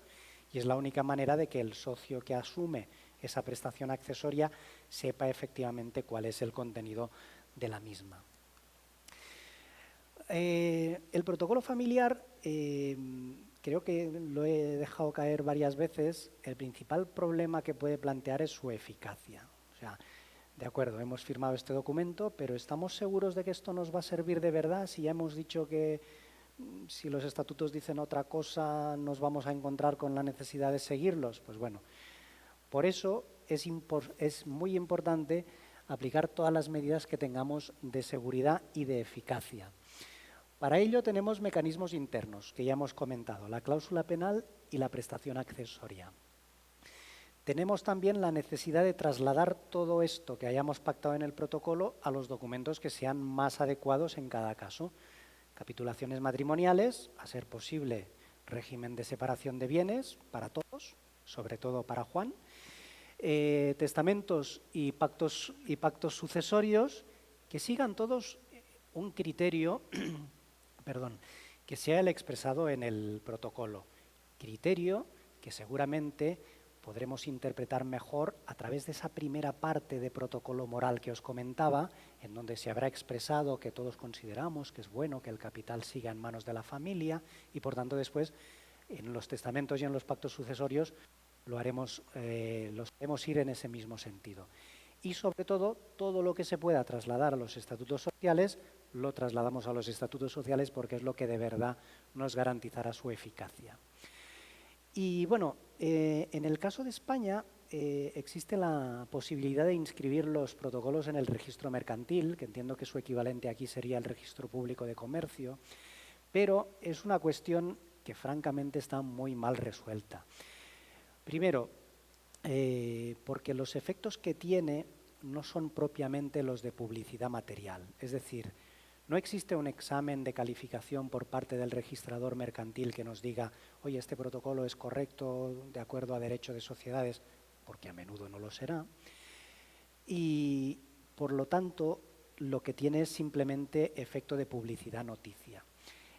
y es la única manera de que el socio que asume esa prestación accesoria sepa efectivamente cuál es el contenido de la misma. El protocolo familiar, creo que lo he dejado caer varias veces, el principal problema que puede plantear es su eficacia. O sea, de acuerdo, hemos firmado este documento, pero ¿estamos seguros de que esto nos va a servir de verdad? Si ya hemos dicho que si los estatutos dicen otra cosa, nos vamos a encontrar con la necesidad de seguirlos. Pues bueno, por eso es muy importante aplicar todas las medidas que tengamos de seguridad y de eficacia. Para ello tenemos mecanismos internos, que ya hemos comentado, la cláusula penal y la prestación accesoria. Tenemos también la necesidad de trasladar todo esto que hayamos pactado en el protocolo a los documentos que sean más adecuados en cada caso. Capitulaciones matrimoniales, a ser posible, régimen de separación de bienes para todos, sobre todo para Juan, testamentos y pactos sucesorios que sigan todos un criterio que sea el expresado en el protocolo. Criterio que seguramente podremos interpretar mejor a través de esa primera parte de protocolo moral que os comentaba, en donde se habrá expresado que todos consideramos que es bueno que el capital siga en manos de la familia y, por tanto, después, en los testamentos y en los pactos sucesorios, los haremos ir en ese mismo sentido. Y, sobre todo, todo lo que se pueda trasladar a los estatutos sociales, lo trasladamos a los estatutos sociales porque es lo que de verdad nos garantizará su eficacia. Y bueno, en el caso de España existe la posibilidad de inscribir los protocolos en el registro mercantil, que entiendo que su equivalente aquí sería el registro público de comercio, pero es una cuestión que francamente está muy mal resuelta. Primero, porque los efectos que tiene no son propiamente los de publicidad material, es decir, no existe un examen de calificación por parte del registrador mercantil que nos diga, oye, este protocolo es correcto de acuerdo a derecho de sociedades, porque a menudo no lo será. Y, por lo tanto, lo que tiene es simplemente efecto de publicidad noticia.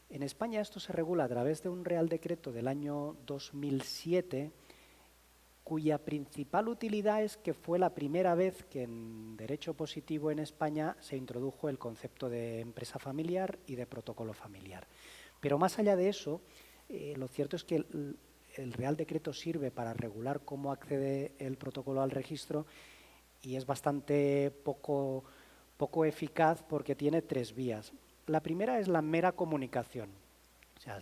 En España esto se regula a través de un Real Decreto del año 2007, cuya principal utilidad es que fue la primera vez que en derecho positivo en España se introdujo el concepto de empresa familiar y de protocolo familiar. Pero más allá de eso, lo cierto es que el Real Decreto sirve para regular cómo accede el protocolo al registro y es bastante poco eficaz porque tiene tres vías. La primera es la mera comunicación. O sea,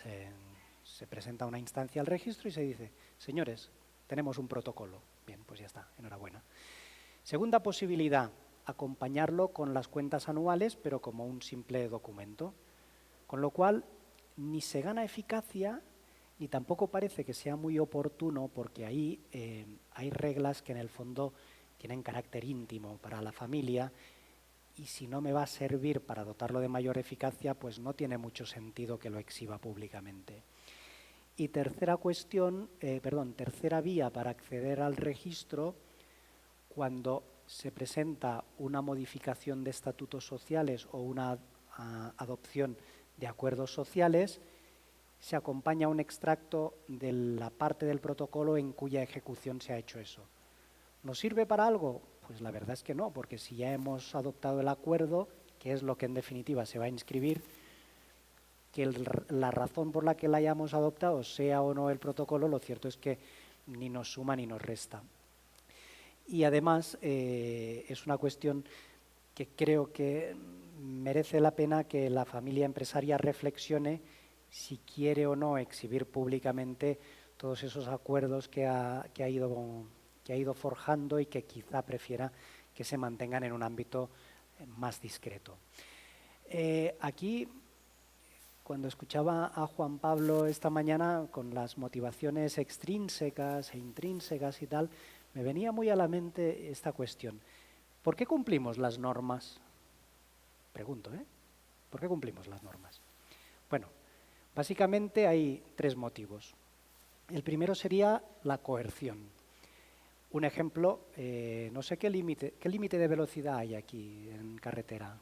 se presenta una instancia al registro y se dice, señores, tenemos un protocolo. Bien, pues ya está, enhorabuena. Segunda posibilidad, acompañarlo con las cuentas anuales, pero como un simple documento. Con lo cual, ni se gana eficacia, ni tampoco parece que sea muy oportuno, porque ahí hay reglas que en el fondo tienen carácter íntimo para la familia, y si no me va a servir para dotarlo de mayor eficacia, pues no tiene mucho sentido que lo exhiba públicamente. Y tercera vía para acceder al registro, cuando se presenta una modificación de estatutos sociales o una adopción de acuerdos sociales, se acompaña un extracto de la parte del protocolo en cuya ejecución se ha hecho eso. ¿Nos sirve para algo? Pues la verdad es que no, porque si ya hemos adoptado el acuerdo, que es lo que en definitiva se va a inscribir, que la razón por la que la hayamos adoptado sea o no el protocolo, lo cierto es que ni nos suma ni nos resta. Y además es una cuestión que creo que merece la pena que la familia empresaria reflexione si quiere o no exhibir públicamente todos esos acuerdos que ha ido forjando y que quizá prefiera que se mantengan en un ámbito más discreto. Aquí, cuando escuchaba a Juan Pablo esta mañana con las motivaciones extrínsecas e intrínsecas y tal, me venía muy a la mente esta cuestión. ¿Por qué cumplimos las normas? Pregunto, ¿eh? ¿Por qué cumplimos las normas? Bueno, básicamente hay tres motivos. El primero sería la coerción. Un ejemplo, no sé qué límite de velocidad hay aquí en carretera.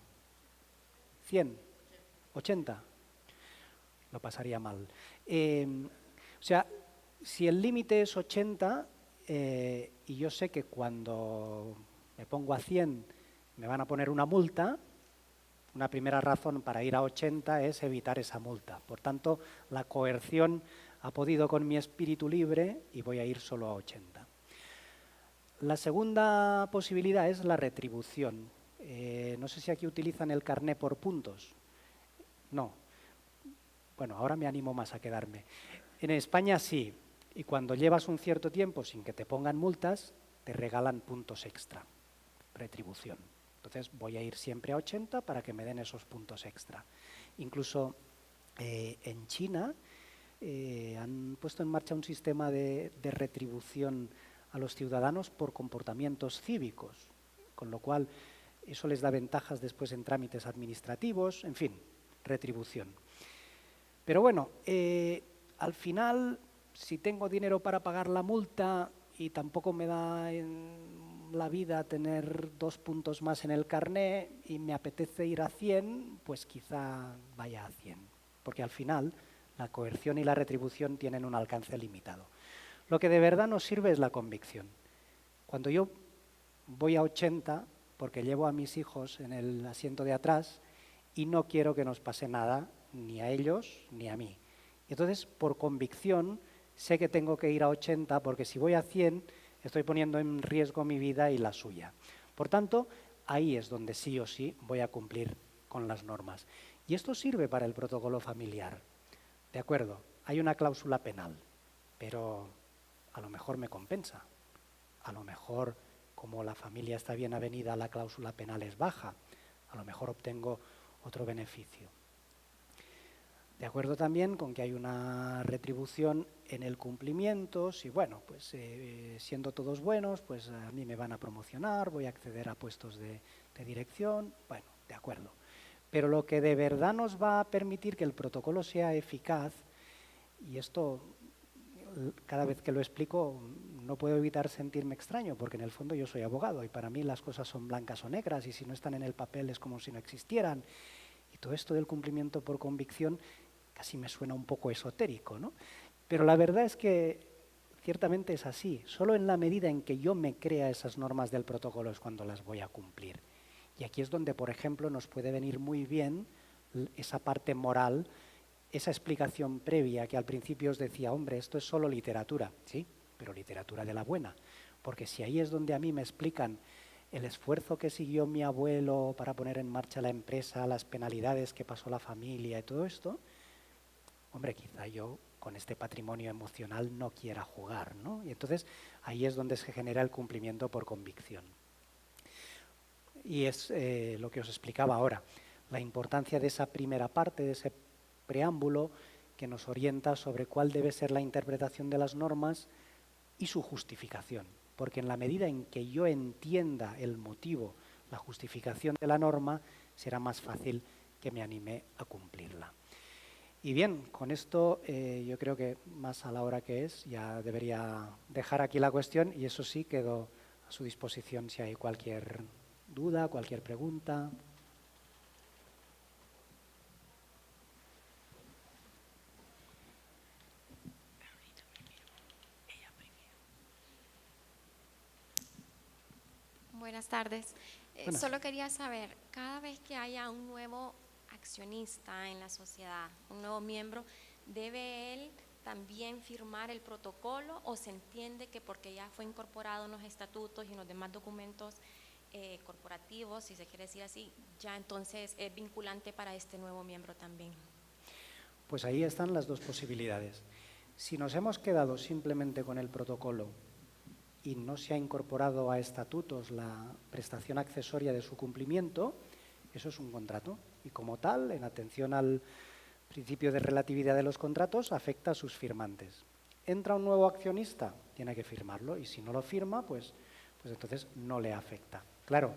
100, 80. Lo pasaría mal. O sea, si el límite es 80 y yo sé que cuando me pongo a 100 me van a poner una multa, una primera razón para ir a 80 es evitar esa multa. Por tanto, la coerción ha podido con mi espíritu libre y voy a ir solo a 80. La segunda posibilidad es la retribución. No sé si aquí utilizan el carné por puntos. No. Bueno, ahora me animo más a quedarme. En España sí, y cuando llevas un cierto tiempo sin que te pongan multas, te regalan puntos extra, retribución. Entonces voy a ir siempre a 80 para que me den esos puntos extra. Incluso en China han puesto en marcha un sistema de retribución a los ciudadanos por comportamientos cívicos, con lo cual eso les da ventajas después en trámites administrativos, en fin, retribución. Pero bueno, al final, si tengo dinero para pagar la multa y tampoco me da en la vida tener 2 puntos más en el carné y me apetece ir a 100, pues quizá vaya a 100. Porque al final la coerción y la retribución tienen un alcance limitado. Lo que de verdad nos sirve es la convicción. Cuando yo voy a 80, porque llevo a mis hijos en el asiento de atrás y no quiero que nos pase nada, ni a ellos ni a mí. Entonces, por convicción, sé que tengo que ir a 80 porque si voy a 100 estoy poniendo en riesgo mi vida y la suya. Por tanto, ahí es donde sí o sí voy a cumplir con las normas. Y esto sirve para el protocolo familiar. De acuerdo, hay una cláusula penal, pero a lo mejor me compensa. A lo mejor, como la familia está bien avenida, la cláusula penal es baja. A lo mejor obtengo otro beneficio. De acuerdo también con que hay una retribución en el cumplimiento, si bueno, pues siendo todos buenos, pues a mí me van a promocionar, voy a acceder a puestos de dirección, bueno, de acuerdo. Pero lo que de verdad nos va a permitir que el protocolo sea eficaz, y esto cada vez que lo explico no puedo evitar sentirme extraño, porque en el fondo yo soy abogado y para mí las cosas son blancas o negras y si no están en el papel es como si no existieran. Y todo esto del cumplimiento por convicción casi me suena un poco esotérico, ¿no? Pero la verdad es que ciertamente es así. Solo en la medida en que yo me crea esas normas del protocolo es cuando las voy a cumplir. Y aquí es donde, por ejemplo, nos puede venir muy bien esa parte moral, esa explicación previa que al principio os decía, hombre, esto es solo literatura, sí, pero literatura de la buena. Porque si ahí es donde a mí me explican el esfuerzo que siguió mi abuelo para poner en marcha la empresa, las penalidades que pasó la familia y todo esto, hombre, quizá yo con este patrimonio emocional no quiera jugar, ¿no? Y entonces ahí es donde se genera el cumplimiento por convicción. Y es lo que os explicaba ahora, la importancia de esa primera parte, de ese preámbulo que nos orienta sobre cuál debe ser la interpretación de las normas y su justificación. Porque en la medida en que yo entienda el motivo, la justificación de la norma, será más fácil que me anime a cumplirla. Y bien, con esto yo creo que más a la hora que es, ya debería dejar aquí la cuestión y eso sí, quedo a su disposición si hay cualquier duda, cualquier pregunta. Buenas tardes. Buenas. Solo quería saber, cada vez que haya un nuevo accionista en la sociedad, un nuevo miembro, ¿debe él también firmar el protocolo o se entiende que porque ya fue incorporado en los estatutos y en los demás documentos corporativos, si se quiere decir así, ya entonces es vinculante para este nuevo miembro también? Pues ahí están las dos posibilidades. Si nos hemos quedado simplemente con el protocolo y no se ha incorporado a estatutos la prestación accesoria de su cumplimiento, eso es un contrato y como tal, en atención al principio de relatividad de los contratos, afecta a sus firmantes. Entra un nuevo accionista, tiene que firmarlo y si no lo firma, pues entonces no le afecta. Claro,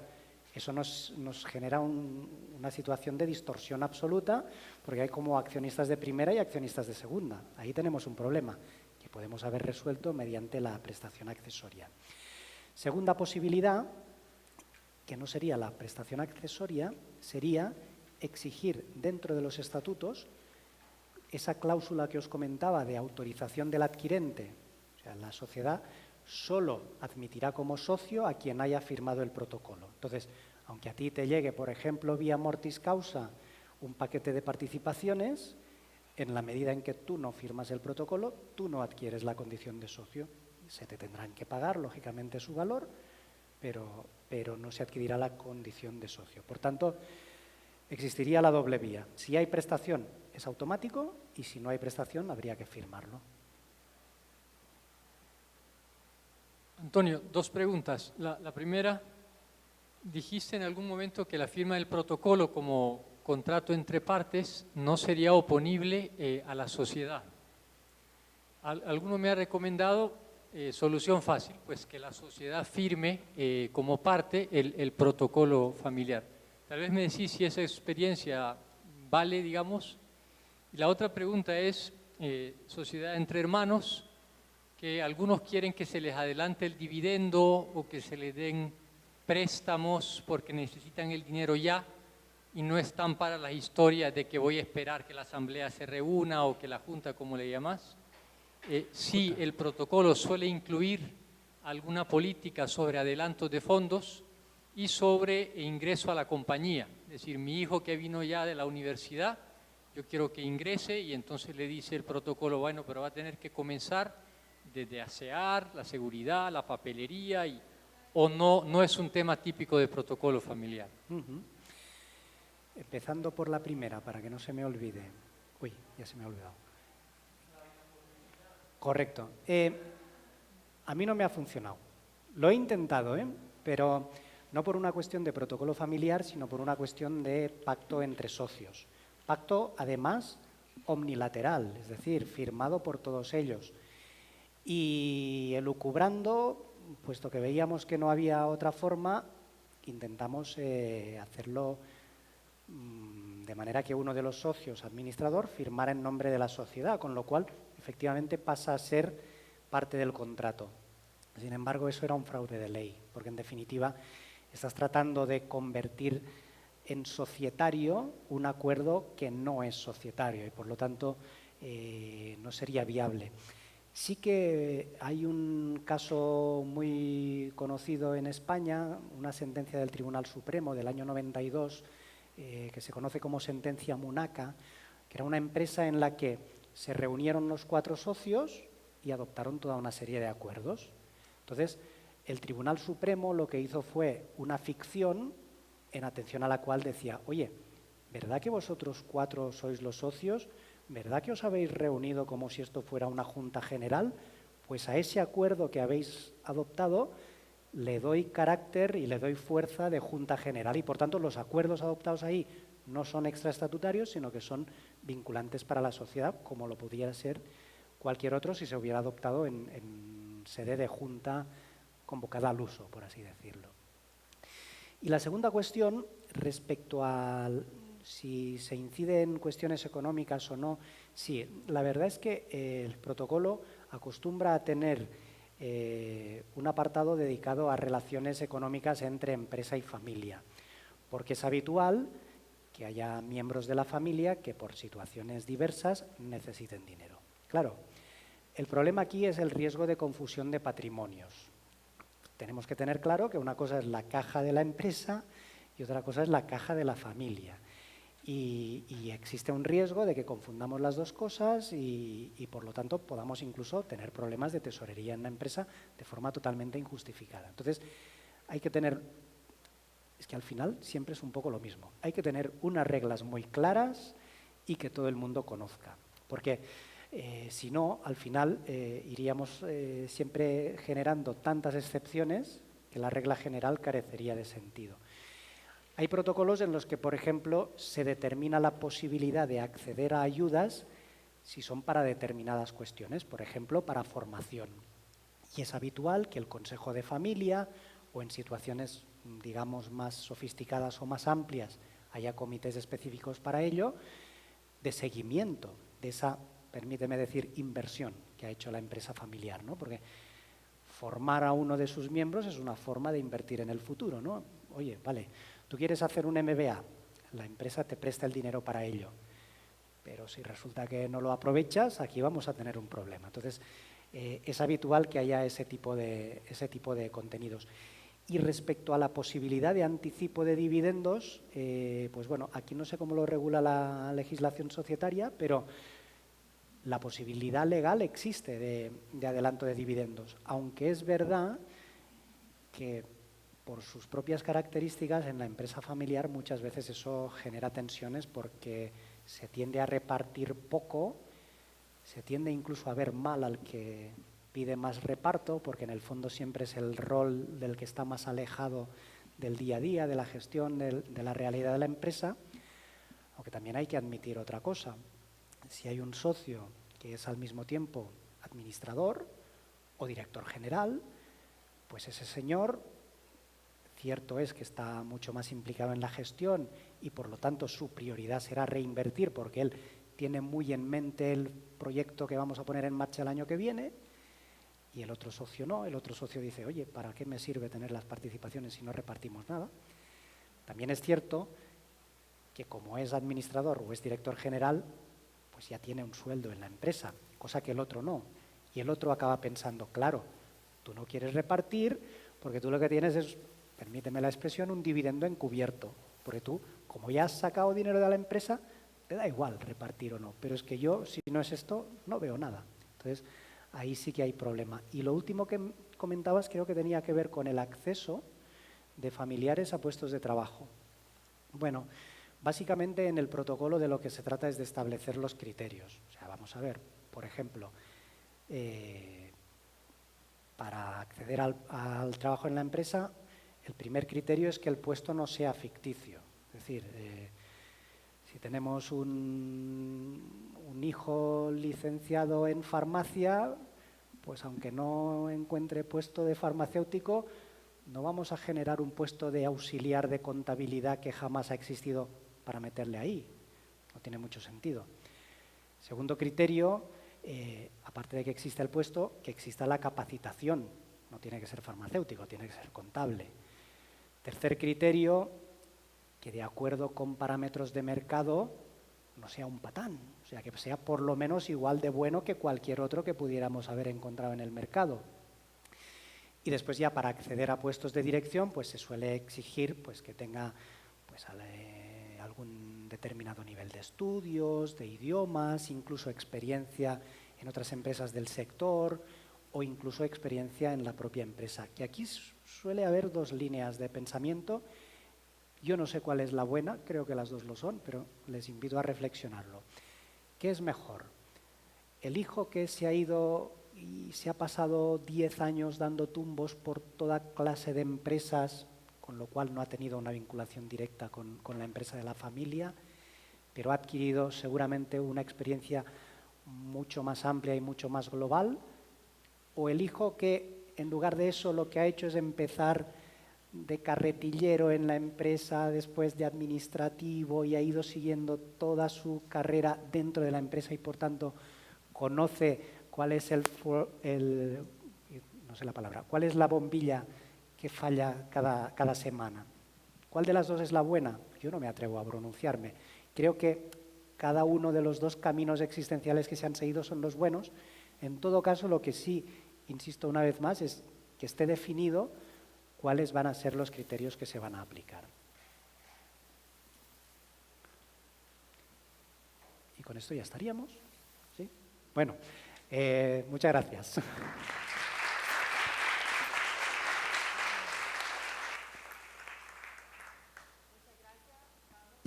eso nos genera una situación de distorsión absoluta porque hay como accionistas de primera y accionistas de segunda. Ahí tenemos un problema que podemos haber resuelto mediante la prestación accesoria. Segunda posibilidad, que no sería la prestación accesoria, sería exigir dentro de los estatutos esa cláusula que os comentaba de autorización del adquirente. O sea, la sociedad solo admitirá como socio a quien haya firmado el protocolo. Entonces, aunque a ti te llegue, por ejemplo, vía mortis causa, un paquete de participaciones, en la medida en que tú no firmas el protocolo, tú no adquieres la condición de socio. Se te tendrán que pagar, lógicamente, su valor, pero no se adquirirá la condición de socio. Por tanto, existiría la doble vía. Si hay prestación, es automático, y si no hay prestación, habría que firmarlo. Antonio, dos preguntas. La primera, dijiste en algún momento que la firma del protocolo como contrato entre partes no sería oponible a la sociedad. Alguno me ha recomendado solución fácil, pues que la sociedad firme como parte el protocolo familiar. Tal vez me decís si esa experiencia vale, digamos. Y la otra pregunta es, sociedad entre hermanos, que algunos quieren que se les adelante el dividendo o que se les den préstamos porque necesitan el dinero ya y no están para las historias de que voy a esperar que la asamblea se reúna o que la junta, como le llamas. Sí, el protocolo suele incluir alguna política sobre adelantos de fondos y sobre ingreso a la compañía. Es decir, mi hijo que vino ya de la universidad, yo quiero que ingrese y entonces le dice el protocolo, bueno, pero va a tener que comenzar desde asear, la seguridad, la papelería, o no es un tema típico de protocolo familiar. Empezando por la primera, para que no se me olvide. Uy, ya se me ha olvidado. Correcto. A mí no me ha funcionado. Lo he intentado, pero no por una cuestión de protocolo familiar, sino por una cuestión de pacto entre socios. Pacto, además, omnilateral, es decir, firmado por todos ellos. Y elucubrando, puesto que veíamos que no había otra forma, intentamos hacerlo de manera que uno de los socios administrador firmara en nombre de la sociedad, con lo cual efectivamente pasa a ser parte del contrato. Sin embargo, eso era un fraude de ley, porque en definitiva estás tratando de convertir en societario un acuerdo que no es societario y por lo tanto no sería viable. Sí que hay un caso muy conocido en España, una sentencia del Tribunal Supremo del año 92, que se conoce como sentencia Munaca, que era una empresa en la que se reunieron los 4 socios y adoptaron toda una serie de acuerdos. Entonces, el Tribunal Supremo lo que hizo fue una ficción en atención a la cual decía, oye, ¿verdad que vosotros 4 sois los socios? ¿Verdad que os habéis reunido como si esto fuera una junta general? Pues a ese acuerdo que habéis adoptado le doy carácter y le doy fuerza de junta general y por tanto los acuerdos adoptados ahí no son extraestatutarios, sino que son vinculantes para la sociedad, como lo pudiera ser cualquier otro si se hubiera adoptado en sede de junta convocada al uso, por así decirlo. Y la segunda cuestión, respecto a si se incide en cuestiones económicas o no, sí, la verdad es que el protocolo acostumbra a tener un apartado dedicado a relaciones económicas entre empresa y familia, porque es habitual que haya miembros de la familia que por situaciones diversas necesiten dinero. Claro, el problema aquí es el riesgo de confusión de patrimonios. Tenemos que tener claro que una cosa es la caja de la empresa y otra cosa es la caja de la familia. Y existe un riesgo de que confundamos las dos cosas y por lo tanto podamos incluso tener problemas de tesorería en la empresa de forma totalmente injustificada. Entonces, hay que tener, es que al final siempre es un poco lo mismo, hay que tener unas reglas muy claras y que todo el mundo conozca, porque si no, al final iríamos siempre generando tantas excepciones que la regla general carecería de sentido. Hay protocolos en los que, por ejemplo, se determina la posibilidad de acceder a ayudas si son para determinadas cuestiones, por ejemplo, para formación. Y es habitual que el Consejo de Familia o en situaciones, digamos, más sofisticadas o más amplias haya comités específicos para ello, de seguimiento de esa, permíteme decir, inversión que ha hecho la empresa familiar, ¿no? Porque formar a uno de sus miembros es una forma de invertir en el futuro, ¿no? Oye, vale, tú quieres hacer un MBA, la empresa te presta el dinero para ello, pero si resulta que no lo aprovechas, aquí vamos a tener un problema. Entonces, es habitual que haya ese tipo de contenidos. Y respecto a la posibilidad de anticipo de dividendos, pues bueno, aquí no sé cómo lo regula la legislación societaria, pero la posibilidad legal existe de adelanto de dividendos, aunque es verdad que por sus propias características en la empresa familiar muchas veces eso genera tensiones porque se tiende a repartir poco, se tiende incluso a ver mal al que pide más reparto, porque en el fondo siempre es el rol del que está más alejado del día a día, de la gestión, de la realidad de la empresa, aunque también hay que admitir otra cosa. Si hay un socio que es al mismo tiempo administrador o director general, pues ese señor, cierto es que está mucho más implicado en la gestión y por lo tanto su prioridad será reinvertir porque él tiene muy en mente el proyecto que vamos a poner en marcha el año que viene y el otro socio no, el otro socio dice, oye, ¿para qué me sirve tener las participaciones si no repartimos nada? También es cierto que como es administrador o es director general, pues ya tiene un sueldo en la empresa, cosa que el otro no. Y el otro acaba pensando, claro, tú no quieres repartir porque tú lo que tienes es, permíteme la expresión, un dividendo encubierto. Porque tú, como ya has sacado dinero de la empresa, te da igual repartir o no. Pero es que yo, si no es esto, no veo nada. Entonces, ahí sí que hay problema. Y lo último que comentabas creo que tenía que ver con el acceso de familiares a puestos de trabajo. Bueno, básicamente en el protocolo de lo que se trata es de establecer los criterios. O sea, vamos a ver, por ejemplo, para acceder al trabajo en la empresa, el primer criterio es que el puesto no sea ficticio. Es decir, si tenemos un hijo licenciado en farmacia, pues aunque no encuentre puesto de farmacéutico, no vamos a generar un puesto de auxiliar de contabilidad que jamás ha existido para meterle ahí. No tiene mucho sentido. Segundo criterio, aparte de que exista el puesto, que exista la capacitación. No tiene que ser farmacéutico, tiene que ser contable. Tercer criterio, que de acuerdo con parámetros de mercado no sea un patán, o sea, que sea por lo menos igual de bueno que cualquier otro que pudiéramos haber encontrado en el mercado. Y después ya para acceder a puestos de dirección, pues se suele exigir pues, que tenga pues, algún determinado nivel de estudios, de idiomas, incluso experiencia en otras empresas del sector o incluso experiencia en la propia empresa. Que aquí suele haber dos líneas de pensamiento. Yo no sé cuál es la buena, creo que las dos lo son, pero les invito a reflexionarlo. ¿Qué es mejor? ¿El hijo que se ha ido y se ha pasado 10 años dando tumbos por toda clase de empresas, con lo cual no ha tenido una vinculación directa con la empresa de la familia, pero ha adquirido seguramente una experiencia mucho más amplia y mucho más global? ¿O el hijo que en lugar de eso lo que ha hecho es empezar de carretillero en la empresa, después de administrativo y ha ido siguiendo toda su carrera dentro de la empresa y por tanto conoce cuál es no sé la palabra, cuál es la bombilla que falla cada semana. ¿Cuál de las dos es la buena? Yo no me atrevo a pronunciarme. Creo que cada uno de los dos caminos existenciales que se han seguido son los buenos. En todo caso, lo que sí, insisto una vez más, es que esté definido cuáles van a ser los criterios que se van a aplicar. Y con esto ya estaríamos. ¿Sí? Bueno, muchas gracias.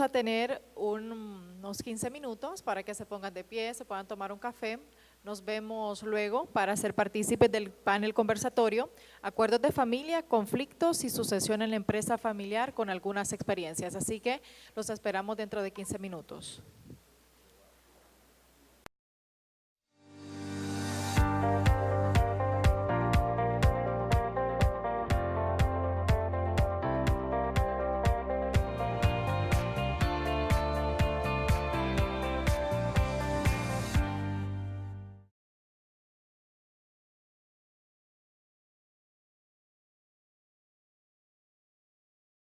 A tener unos 15 minutos para que se pongan de pie, se puedan tomar un café. Nos vemos luego para ser partícipes del panel conversatorio, acuerdos de familia, conflictos y sucesión en la empresa familiar con algunas experiencias. Así que los esperamos dentro de 15 minutos.